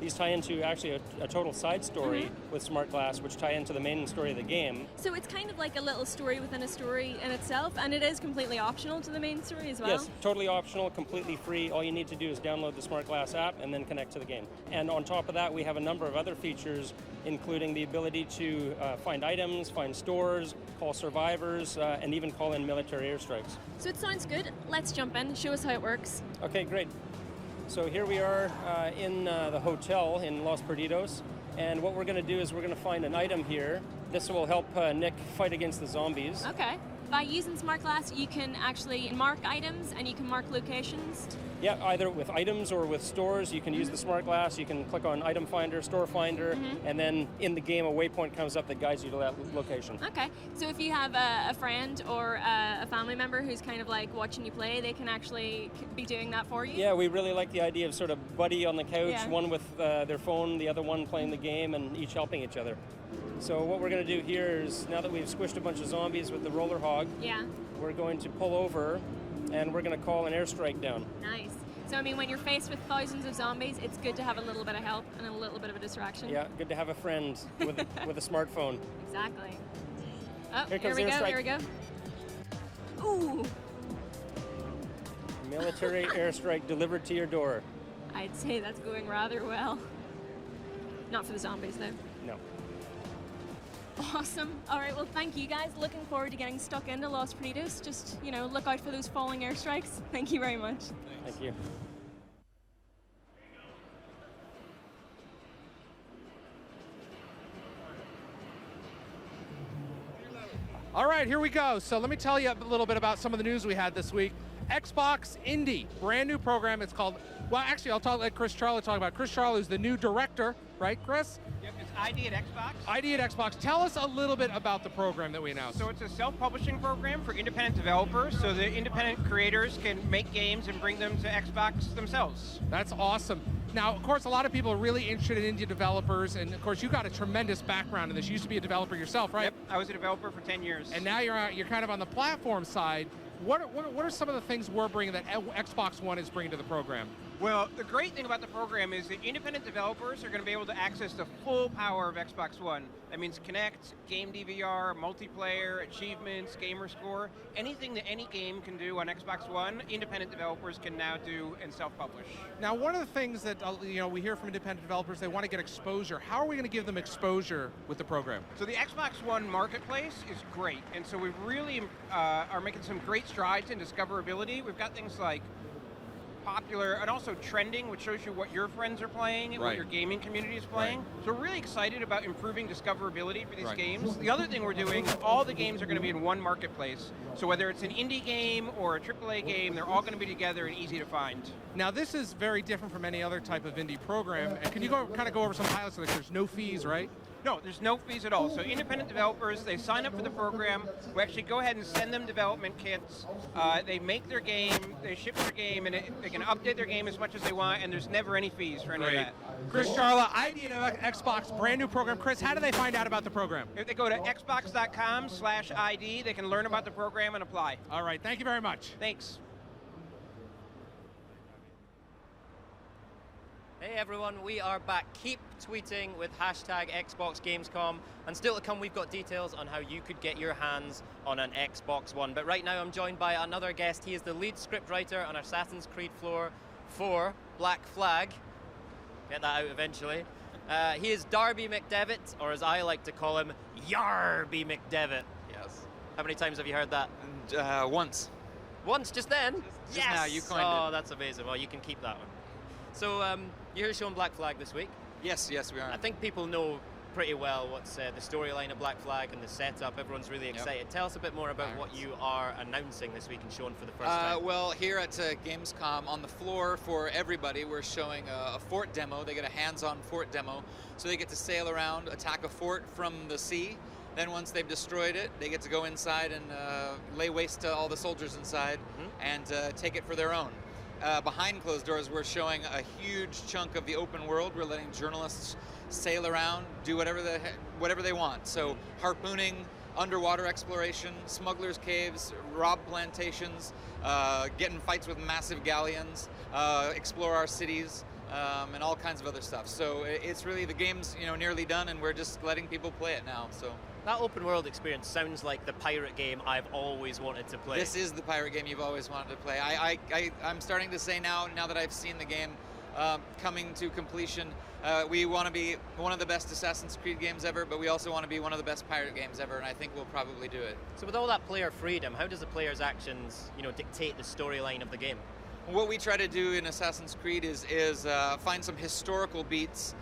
These tie into actually a total side story with Smart Glass, which tie into the main story of the game. So it's kind of like a little story within a story in itself, and it is completely optional to the main story as well? Yes, totally optional, completely free. All you need to do is download the Smart Glass app and then connect to the game. And on top of that, we have a number of other features, including the ability to find items, find stores, call survivors, and even call in military airstrikes. So it sounds good. Let's jump in. Show us how it works. Okay, great. So here we are in the hotel in Los Perdidos, and what we're going to do is we're going to find an item here. This will help Nick fight against the zombies. Okay. by using smart glass, you can actually mark items and you can mark locations. Yeah, either with items or with stores, you can use the smart glass. You can click on item finder, store finder, and then in the game a waypoint comes up that guides you to that location. Okay, so if you have a friend or a family member who's kind of like watching you play, they can actually be doing that for you? Yeah, we really like the idea of sort of buddy on the couch, one with their phone, the other one playing the game, and each helping each other. So what we're going to do here is, now that we've squished a bunch of zombies with the roller hog, we're going to pull over and we're going to call an airstrike down. Nice. So I mean, when you're faced with thousands of zombies, it's good to have a little bit of help and a little bit of a distraction. Yeah, good to have a friend with with a smartphone. Exactly. Oh, Here we comes go, airstrike. here we go. Ooh. Military airstrike delivered to your door. I'd say that's going rather well. Not for the zombies, though. No. Awesome. All right, well, thank you guys. Looking forward to getting stuck into Los Perdidos. Just, you know, look out for those falling airstrikes. Thank you very much. Thank you. All right, here we go. So let me tell you a little bit about some of the news we had this week. Xbox Indie, brand new program. It's called, well, actually, I'll let Chris Charlie talk about it. Chris Charlie is the new director, right, Chris? Yep, it's ID at Xbox. ID at Xbox. Tell us a little bit about the program that we announced. So it's a self-publishing program for independent developers, so the independent creators can make games and bring them to Xbox themselves. That's awesome. Now, of course, a lot of people are really interested in indie developers, and of course, you got a tremendous background in this. You used to be a developer yourself, right? Yep, I was a developer for 10 years. And now you're kind of on the platform side. What are some of the things we're bringing that Xbox One is bringing to the program? Well, the great thing about the program is that independent developers are going to be able to access the full power of Xbox One. That means Connect, Game DVR, multiplayer, achievements, gamer score, anything that any game can do on Xbox One, independent developers can now do and self-publish. Now, one of the things that we hear from independent developers, they want to get exposure. How are we going to give them exposure with the program? So the Xbox One marketplace is great, and so we really are making some great strides in discoverability. We've got things like popular and also trending, which shows you what your friends are playing and what your gaming community is playing. So we're really excited about improving discoverability for these games. The other thing we're doing, all the games are going to be in one marketplace. So whether it's an indie game or a AAA game, they're all going to be together and easy to find. Now, this is very different from any other type of indie program. And can you kind of go over some highlights? Like, there's no fees, right? No, there's no fees at all. So independent developers, they sign up for the program. We actually go ahead and send them development kits. They make their game, they ship their game, and they can update their game as much as they want, and there's never any fees for any of that. Chris Charla, ID at Xbox, brand new program. Chris, how do they find out about the program? If they go to xbox.com/ID, they can learn about the program and apply. All right, thank you very much. Thanks. Hey everyone, we are back. Keep tweeting with hashtag Xbox Gamescom, and still to come we've got details on how you could get your hands on an Xbox One. But right now I'm joined by another guest. He is the lead scriptwriter on Assassin's Creed 4 Black Flag. Get that out eventually. He is Darby McDevitt, or as I like to call him, Yarby McDevitt. Yes. How many times have you heard that? Once. Once, just then? Just now, you coined it. Oh, that's amazing. Well, you can keep that one. So, you're here showing Black Flag this week? Yes, we are. I think people know pretty well what's the storyline of Black Flag and the setup. Everyone's really excited. Yep. Tell us a bit more about what you are announcing this week and showing for the first time. Well, here at Gamescom, on the floor for everybody, we're showing a fort demo. They get a hands-on fort demo. So they get to sail around, attack a fort from the sea. Then once they've destroyed it, they get to go inside and lay waste to all the soldiers inside and take it for their own. Behind closed doors, we're showing a huge chunk of the open world. We're letting journalists sail around, do whatever they want. So harpooning, underwater exploration, smugglers' caves, rob plantations, get in fights with massive galleons, explore our cities, and all kinds of other stuff. So it's really, the game's nearly done, and we're just letting people play it now. So. That open world experience sounds like the pirate game I've always wanted to play. This is the pirate game you've always wanted to play. I'm starting to say now that I've seen the game coming to completion, we want to be one of the best Assassin's Creed games ever, but we also want to be one of the best pirate games ever, and I think we'll probably do it. So with all that player freedom, how does the player's actions, dictate the storyline of the game? What we try to do in Assassin's Creed is find some historical beats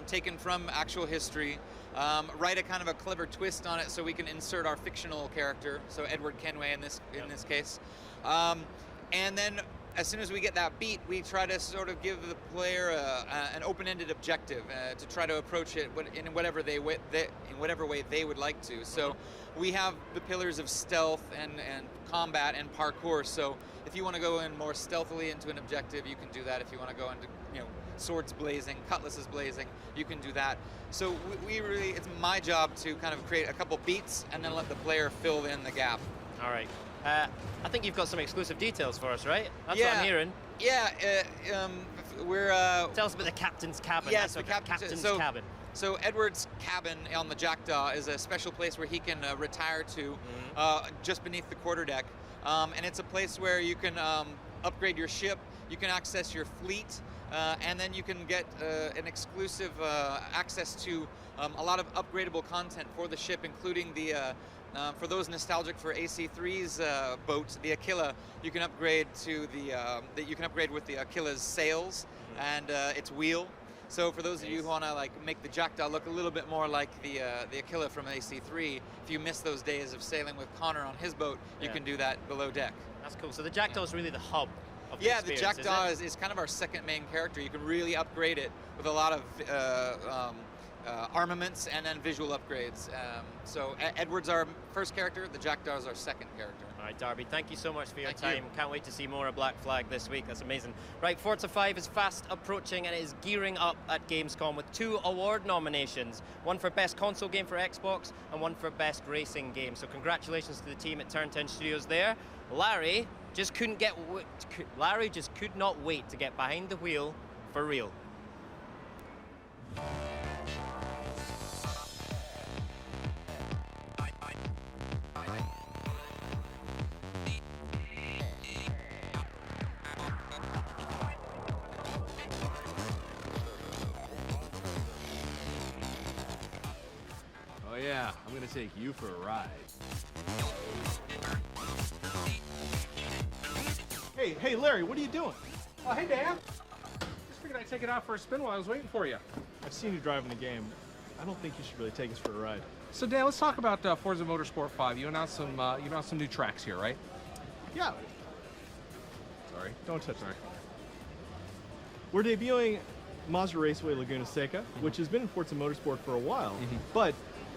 taken from actual history, write a kind of a clever twist on it so we can insert our fictional character, so Edward Kenway in this case. And then as soon as we get that beat, we try to sort of give the player an open-ended objective to try to approach it in whatever way they would like to. So we have the pillars of stealth and combat and parkour. So if you want to go in more stealthily into an objective, you can do that. If you want to go into, swords blazing, cutlasses blazing, you can do that. So we really, it's my job to kind of create a couple beats and then let the player fill in the gap. All right. I think you've got some exclusive details for us, right? That's what I'm hearing. Yeah, we're... Tell us about the captain's cabin. Yes, the captain's cabin. So Edward's cabin on the Jackdaw is a special place where he can retire to just beneath the quarterdeck. And it's a place where you can upgrade your ship, you can access your fleet, and then you can get an exclusive access to a lot of upgradable content for the ship, including the... for those nostalgic for AC3's boat, the Aquila, you can upgrade to you can upgrade with the Aquila's sails and its wheel. So for those of you who want to make the Jackdaw look a little bit more like the Aquila from AC3, if you miss those days of sailing with Connor on his boat, you can do that below deck. That's cool. So the Jackdaw is really the hub of the the Jackdaw is kind of our second main character. You can really upgrade it with a lot of armaments and then visual upgrades. So Edward's our first character, the Jackdaw is our second character. All right, Darby, thank you so much for your time. Can't wait to see more of Black Flag this week. That's amazing. Right, Forza 5 is fast approaching and it is gearing up at Gamescom with 2 award nominations. One for Best Console Game for Xbox and one for Best Racing Game. So congratulations to the team at Turn 10 Studios there. Larry just could not wait to get behind the wheel for real. Oh yeah, I'm gonna take you for a ride. Hey Larry, what are you doing? Oh, hey Dan. Just figured I'd take it out for a spin while I was waiting for you. I've seen you driving the game. I don't think you should really take us for a ride. So Dan, let's talk about Forza Motorsport 5. You announced some new tracks here, right? Yeah. Sorry. Don't touch that. We're debuting Mazda Raceway Laguna Seca, which has been in Forza Motorsport for a while, but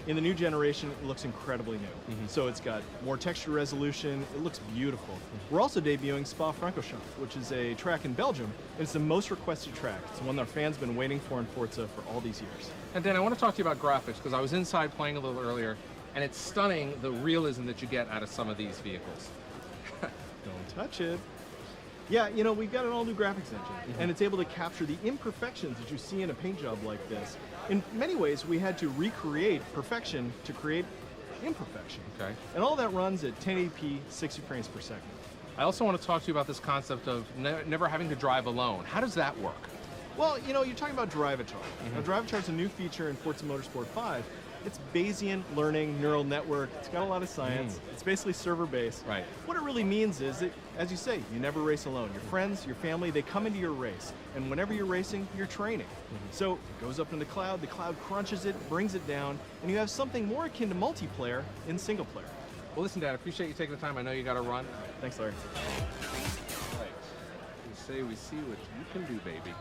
in the new generation, it looks incredibly new. So it's got more texture resolution, it looks beautiful. We're also debuting Spa-Francorchamps, which is a track in Belgium, and it's the most requested track. It's the one that our fans have been waiting for in Forza for all these years. And Dan, I want to talk to you about graphics, because I was inside playing a little earlier, and it's stunning the realism that you get out of some of these vehicles. Don't touch it. Yeah, we've got an all-new graphics engine, and it's able to capture the imperfections that you see in a paint job like this. In many ways, we had to recreate perfection to create imperfection. Okay. And all that runs at 1080p, 60 frames per second. I also want to talk to you about this concept of never having to drive alone. How does that work? Well, you're talking about Drivatar. Now, Drivatar is a new feature in Forza Motorsport 5. It's Bayesian learning neural network. It's got a lot of science. It's basically server-based. Right. What it really means is that, as you say, you never race alone. Your friends, your family, they come into your race. And whenever you're racing, you're training. So it goes up in the cloud crunches it, brings it down, and you have something more akin to multiplayer in single player. Well, listen, Dad, I appreciate you taking the time. I know you got to run. Thanks, Larry. All right. We say we see what you can do, baby.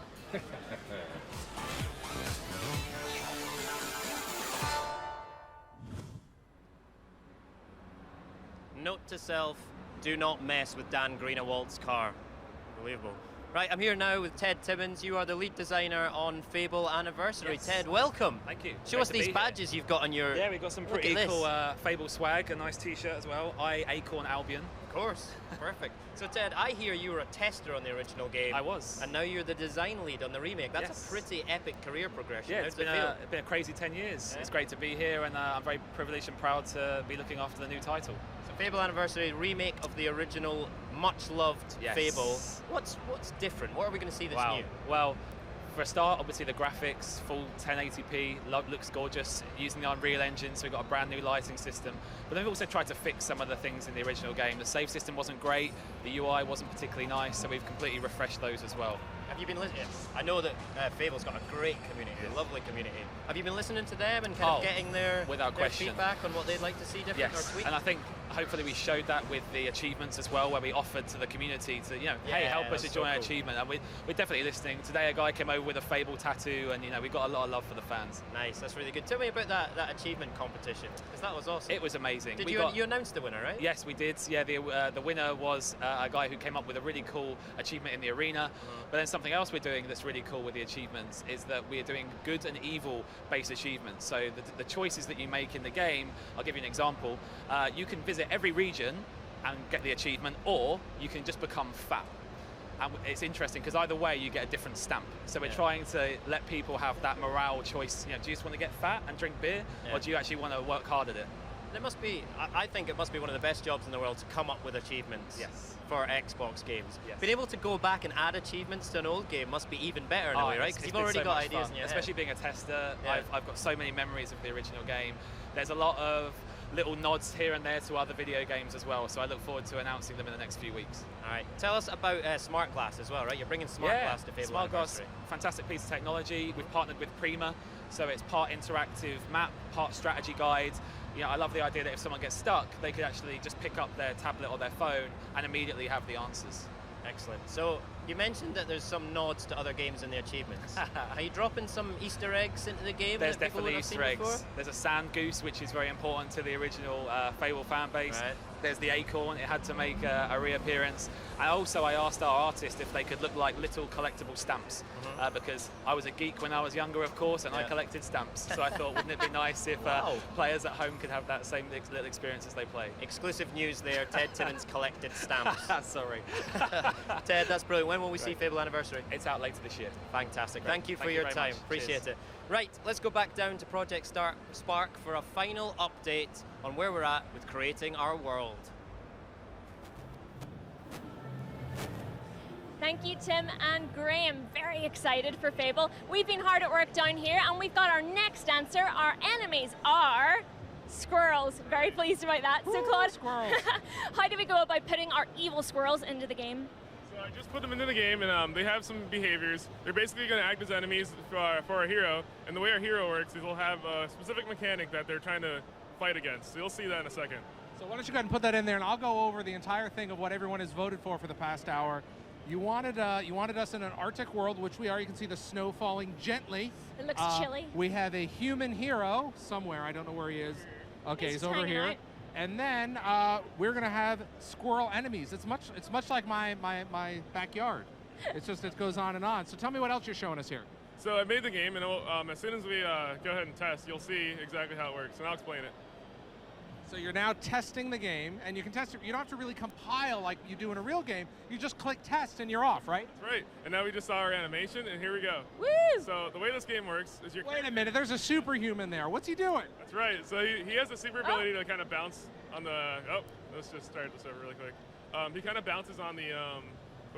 Note to self, do not mess with Dan Greenawalt's car. Unbelievable. Right, I'm here now with Ted Timmons. You are the lead designer on Fable Anniversary. Yes. Ted, welcome. Thank you. Show Great us to these be badges you've got on your... Yeah, we've got some Look pretty at cool this. Fable swag, a nice t-shirt as well. Acorn Albion. Of course, perfect. So Ted, I hear you were a tester on the original game. I was. And now you're the design lead on the remake. That's Yes. a pretty epic career progression. Yeah, How it's does been it feel? it's been a crazy 10 years. Yeah. It's great to be here, and I'm very privileged and proud to be looking after the new title. So Fable Anniversary, remake of the original, much-loved Yes. Fable. What's different? What are we going to see that's new? Well, for a start, obviously the graphics, full 1080p, looks gorgeous, using the Unreal Engine, so we've got a brand new lighting system. But then we've also tried to fix some of the things in the original game. The save system wasn't great, the UI wasn't particularly nice, so we've completely refreshed those as well. have you been listening? I know that Fable's got a great community, a lovely community. Have you been listening to them and kind of getting their feedback on what they'd like to see different or tweak? And I think hopefully we showed that with the achievements as well, where we offered to the community to, hey, help us enjoy our achievement. And we're definitely listening. Today a guy came over with a Fable tattoo, and we got a lot of love for the fans. Nice, that's really good. Tell me about that achievement competition, because that was awesome. It was amazing. Did you announced the winner, right? Yes, we did. Yeah, the winner was a guy who came up with a really cool achievement in the arena. But then something else we're doing that's really cool with the achievements is that we're doing good and evil based achievements. So the choices that you make in the game, I'll give you an example. You can visit every region and get the achievement, or you can just become fat. And it's interesting because either way you get a different stamp. So we're trying to let people have that morale choice. Do you just want to get fat and drink beer, or do you actually want to work hard at it? It must be, I think it must be one of the best jobs in the world to come up with achievements for Xbox games. Being able to go back and add achievements to an old game must be even better in a way, right? Because you've already got ideas in your head. Especially being a tester, I've got so many memories of the original game. There's a lot of little nods here and there to other video games as well, so I look forward to announcing them in the next few weeks. All right, tell us about Smart Glass as well, right? You're bringing Smart Glass to Fable Smart Glass, Anniversary. fantastic piece of technology. We've partnered with Prima, so it's part interactive map, part strategy guide. I love the idea that if someone gets stuck, they could actually just pick up their tablet or their phone and immediately have the answers. Excellent. So you mentioned that there's some nods to other games in the achievements. Are you dropping some Easter eggs into the game? There's definitely Easter eggs. There's a sand goose, which is very important to the original Fable fan base. Right. There's the acorn. It had to make a reappearance. And also I asked our artist if they could look like little collectible stamps, because I was a geek when I was younger, of course, and I collected stamps. So I thought, wouldn't it be nice if players at home could have that same little experience as they play? Exclusive news there, Ted Timmons collected stamps. Sorry. Ted, that's brilliant. When will we see Fable Anniversary? It's out later this year. Fantastic. Thank you for your time. Appreciate it. Right, let's go back down to Project Spark for a final update on where we're at with creating our world. Thank you, Tim and Graham. Very excited for Fable. We've been hard at work down here, and we've got our next answer. Our enemies are squirrels. Very pleased about that. So, Claude, squirrels. How do we go about putting our evil squirrels into the game? So I just put them into the game, and they have some behaviors. They're basically going to act as enemies for our hero, and the way our hero works is he'll have a specific mechanic that they're trying to fight against. So you'll see that in a second. So why don't you go ahead and put that in there, and I'll go over the entire thing of what everyone has voted for the past hour. You wanted us in an Arctic world, which we are. You can see the snow falling gently. It looks chilly. We have a human hero somewhere. I don't know where he is. Okay, he's over here. Out. And then we're gonna have squirrel enemies. It's much like my backyard. It's just, it goes on and on. So tell me what else you're showing us here. So I made the game, and as soon as we go ahead and test, you'll see exactly how it works, and I'll explain it. So you're now testing the game, and you can test it. You don't have to really compile like you do in a real game. You just click test, and you're off, right? That's right. And now we just saw our animation, and here we go. Woo! So the way this game works is Wait a minute, there's a superhuman there. What's he doing? That's right. So he has the super ability to kind of bounce on the... Oh, let's just start this over really quick. He kind of bounces on the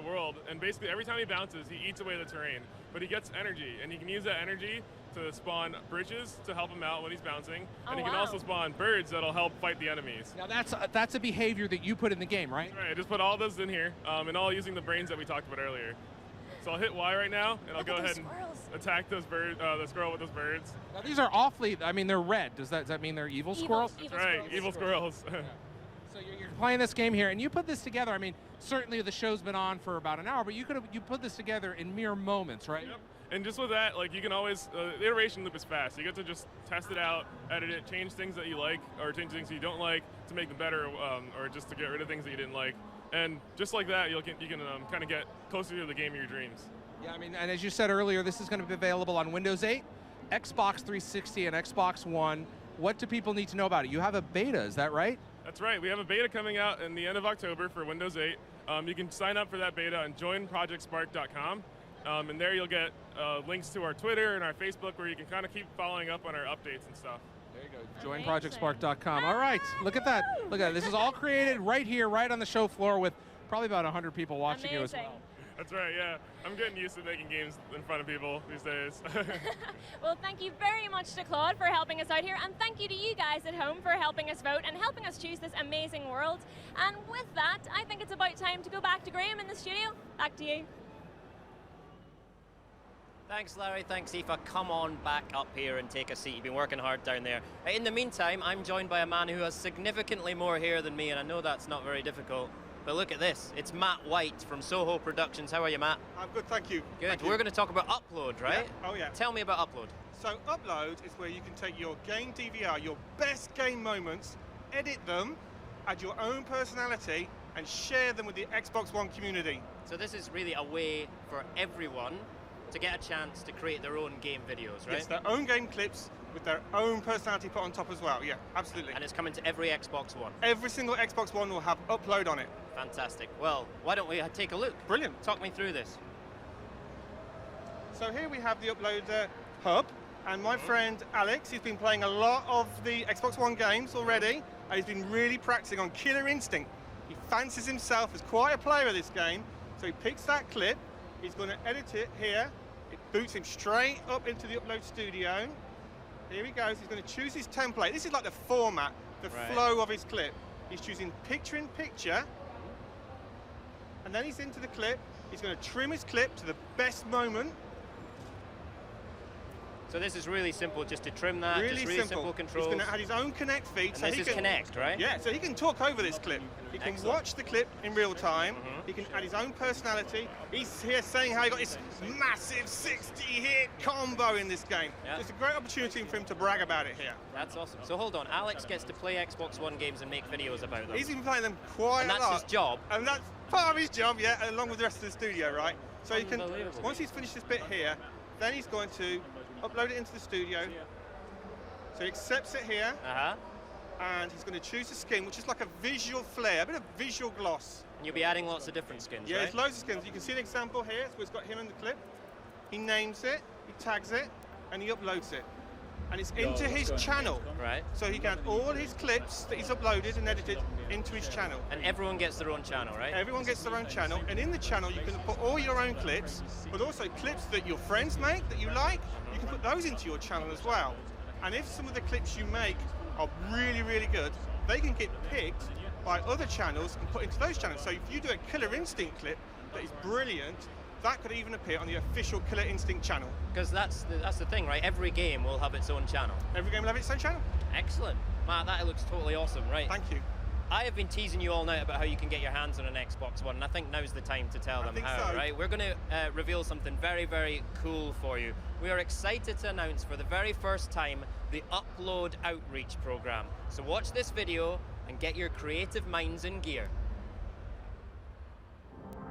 world, and basically every time he bounces, he eats away the terrain. But he gets energy, and he can use that energy to spawn bridges to help him out when he's bouncing, and he can also spawn birds that'll help fight the enemies. Now that's a behavior that you put in the game, right? That's right. I just put all those in here, and all using the brains that we talked about earlier. So I'll hit Y right now, and I'll go ahead and attack those the squirrel with those birds. Now these are awfully. I mean, they're red. Does that mean they're evil squirrels? That's right, evil squirrels. Yeah. So you're playing this game here, and you put this together. I mean, certainly the show's been on for about an hour, but you put this together in mere moments, right? Yep. And just with that, like, you can always, the iteration loop is fast. You get to just test it out, edit it, change things that you like, or change things you don't like to make them better, or just to get rid of things that you didn't like. And just like that, you can kind of get closer to the game of your dreams. Yeah, I mean, and as you said earlier, this is going to be available on Windows 8, Xbox 360, and Xbox One. What do people need to know about it? You have a beta, is that right? That's right. We have a beta coming out in the end of October for Windows 8. You can sign up for that beta on joinprojectspark.com. And there you'll get links to our Twitter and our Facebook where you can kind of keep following up on our updates and stuff. There you go. JoinProjectSpark.com. All right. Look at that. Look at that. This is all created right here, right on the show floor with probably about 100 people watching you as well. That's right, yeah. I'm getting used to making games in front of people these days. Well, thank you very much to Claude for helping us out here, and thank you to you guys at home for helping us vote and helping us choose this amazing world. And with that, I think it's about time to go back to Graham in the studio. Back to you. Thanks, Larry. Thanks, Aoife. Come on back up here and take a seat. You've been working hard down there. In the meantime, I'm joined by a man who has significantly more hair than me, and I know that's not very difficult. But look at this. It's Matt White from Soho Productions. How are you, Matt? I'm good, thank you. Good. Thank We're you. going to talk about Upload, right? Yeah. Oh, yeah. Tell me about Upload. So Upload is where you can take your game DVR, your best game moments, edit them, add your own personality, and share them with the Xbox One community. So this is really a way for everyone to get a chance to create their own game videos, right? It's their own game clips with their own personality put on top as well. Yeah, absolutely. And it's coming to every Xbox One. Every single Xbox One will have Upload on it. Fantastic. Well, why don't we take a look? Brilliant. Talk me through this. So here we have the Upload hub, and my friend Alex, he's been playing a lot of the Xbox One games already, and he's been really practicing on Killer Instinct. He fancies himself as quite a player of this game, so he picks that clip, he's going to edit it here, it boots him straight up into the Upload studio. Here he goes, he's going to choose his template. This is like the format, the flow of his clip. He's choosing picture-in-picture, and then he's into the clip. He's going to trim his clip to the best moment. So this is really simple, just to trim that, Really simple controls. He's going to add his own Connect feed. And this is Connect, right? Yeah, so he can talk over this clip. He can watch the clip in real time. He can add his own personality. He's here saying how he got this massive 60-hit combo in this game. Yeah. It's a great opportunity for him to brag about it here. That's awesome. So hold on, Alex gets to play Xbox One games and make videos about them. He's been playing them quite and a lot. that's his job. And that's part of his job, yeah, along with the rest of the studio, right? So he can, Unbelievable. once he's finished this bit here, then he's going to upload it into the studio. So he accepts it here, and he's going to choose a skin, which is like a visual flair, a bit of visual gloss. And you'll be adding lots of different skins, Yeah, right? there's loads of skins. You can see an example here, so it's got him in the clip. He names it, he tags it, and he uploads it. And it's into his channel. Right. So he can add all his clips that he's uploaded and edited into his channel. And everyone gets their own channel, right? Everyone gets their own channel, and in the channel you can put all your own clips, but also clips that your friends make that you like. You can put those into your channel as well. And if some of the clips you make are really, really good, they can get picked by other channels and put into those channels. So if you do a Killer Instinct clip that is brilliant, that could even appear on the official Killer Instinct channel. Because that's the thing, right? Every game will have its own channel. Every game will have its own channel. Excellent. Matt, that looks totally awesome, right? Thank you. I have been teasing you all night about how you can get your hands on an Xbox One, and I think now's the time to tell them how, right? We're going to reveal something very, very cool for you. We are excited to announce for the very first time the Upload Outreach program. So watch this video and get your creative minds in gear.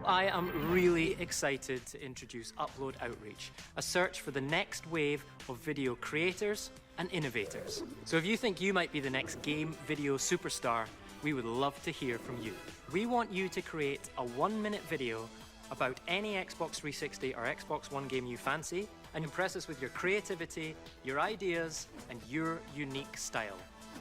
I am really excited to introduce Upload Outreach, a search for the next wave of video creators and innovators. So if you think you might be the next game video superstar, we would love to hear from you. We want you to create a 1-minute video about any Xbox 360 or Xbox One game you fancy and impress us with your creativity, your ideas, and your unique style.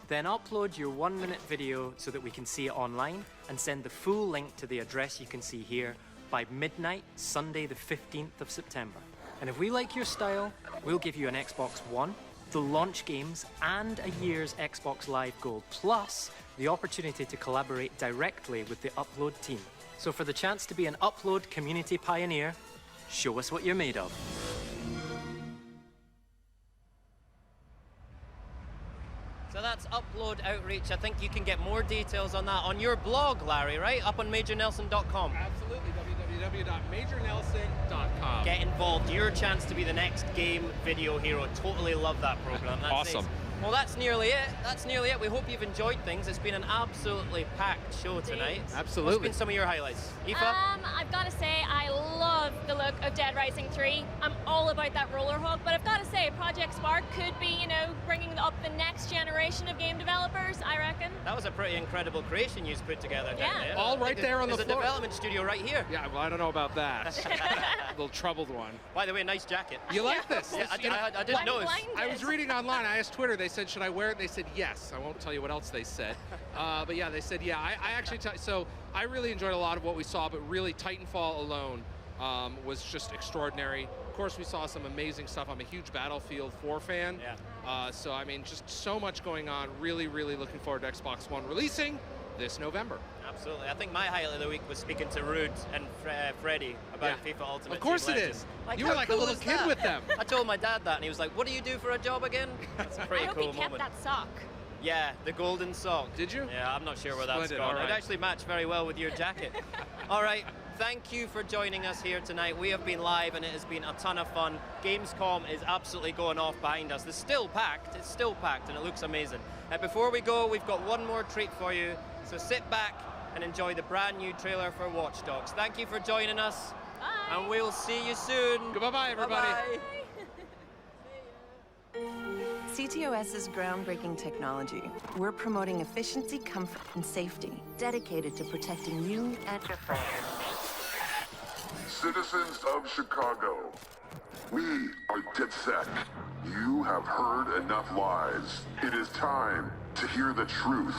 Then upload your 1-minute video so that we can see it online and send the full link to the address you can see here by midnight, Sunday the 15th of September. And if we like your style, we'll give you an Xbox One, the launch games, and a year's Xbox Live Gold, plus the opportunity to collaborate directly with the Upload team. So for the chance to be an Upload community pioneer, show us what you're made of. So that's Upload Outreach. I think you can get more details on that on your blog, Larry, right? Up on MajorNelson.com. Absolutely, www.majornelson.com. Get involved. Your chance to be the next game video hero. Totally love that program. That's Awesome. it. Well, that's nearly it. That's nearly it. We hope you've enjoyed things. It's been an absolutely packed show tonight. Absolutely. What's been some of your highlights? Aoife? I've got to say, I love the look of Dead Rising 3. I'm all about that roller hog, but I've got to say, Project Spark could be, you know, bringing up the next generation of game developers, I reckon. That was a pretty incredible creation you put together down Yeah. there. All right there on the There's floor. a development studio right here. Yeah, well, I don't know about that. A little troubled one. By the way, nice jacket. You like this? Yeah, You know, I didn't notice. I was reading online. I asked Twitter. They said, "Should I wear it?" They said yes. I won't tell you what else they said. But yeah, they said yeah. I actually so I really enjoyed a lot of what we saw, but really Titanfall alone was just extraordinary. Of course, we saw some amazing stuff. I'm a huge Battlefield 4 fan. Yeah. So I mean, just so much going on. Really, really looking forward to Xbox One releasing this November. absolutely. I think my highlight of the week was speaking to Rude and Freddie about FIFA Ultimate Of course Team it Legends. is. Like, You how were like a cool little is kid that? with them. I told my dad that, and he was like, "What do you do for a job again?" That's a pretty I hope cool you kept moment. that sock. Yeah, the golden sock. Did you? Yeah, I'm not sure where that's Splendid, gone. all right. It actually matched very well with your jacket. All right, thank you for joining us here tonight. We have been live and it has been a ton of fun. Gamescom is absolutely going off behind us. It's still packed and it looks amazing. Before we go, we've got one more treat for you. So sit back and enjoy the brand new trailer for Watch Dogs. Thank you for joining us. Bye. And we'll see you soon. Goodbye, everybody. Bye-bye. CTOS is groundbreaking technology. We're promoting efficiency, comfort, and safety, dedicated to protecting you and your friends. Citizens of Chicago, we are DedSec. You have heard enough lies. It is time to hear the truth.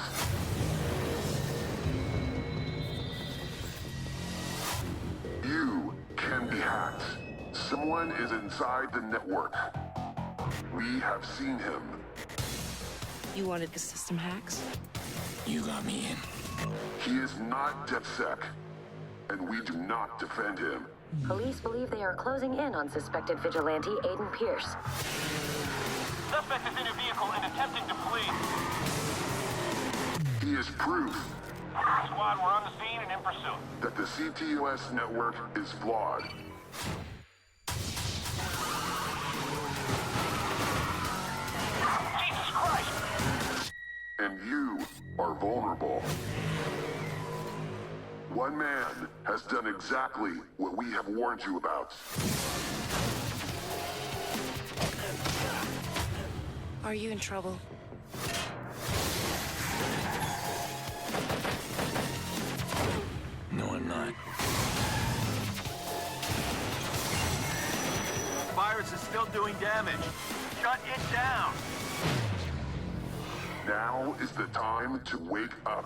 You can be hacked. Someone is inside the network. We have seen him. You wanted the system hacks? You got me in. He is not DedSec, and we do not defend him. Police believe they are closing in on suspected vigilante Aiden Pierce. Suspect is in a vehicle and attempting to flee. He is proof Squad, we're on the scene and in pursuit. that the CTOS network is flawed. Jesus Christ! And you are vulnerable. One man has done exactly what we have warned you about. Are you in trouble? No, I'm not. Virus is still doing damage. Shut it down. Now is the time to wake up.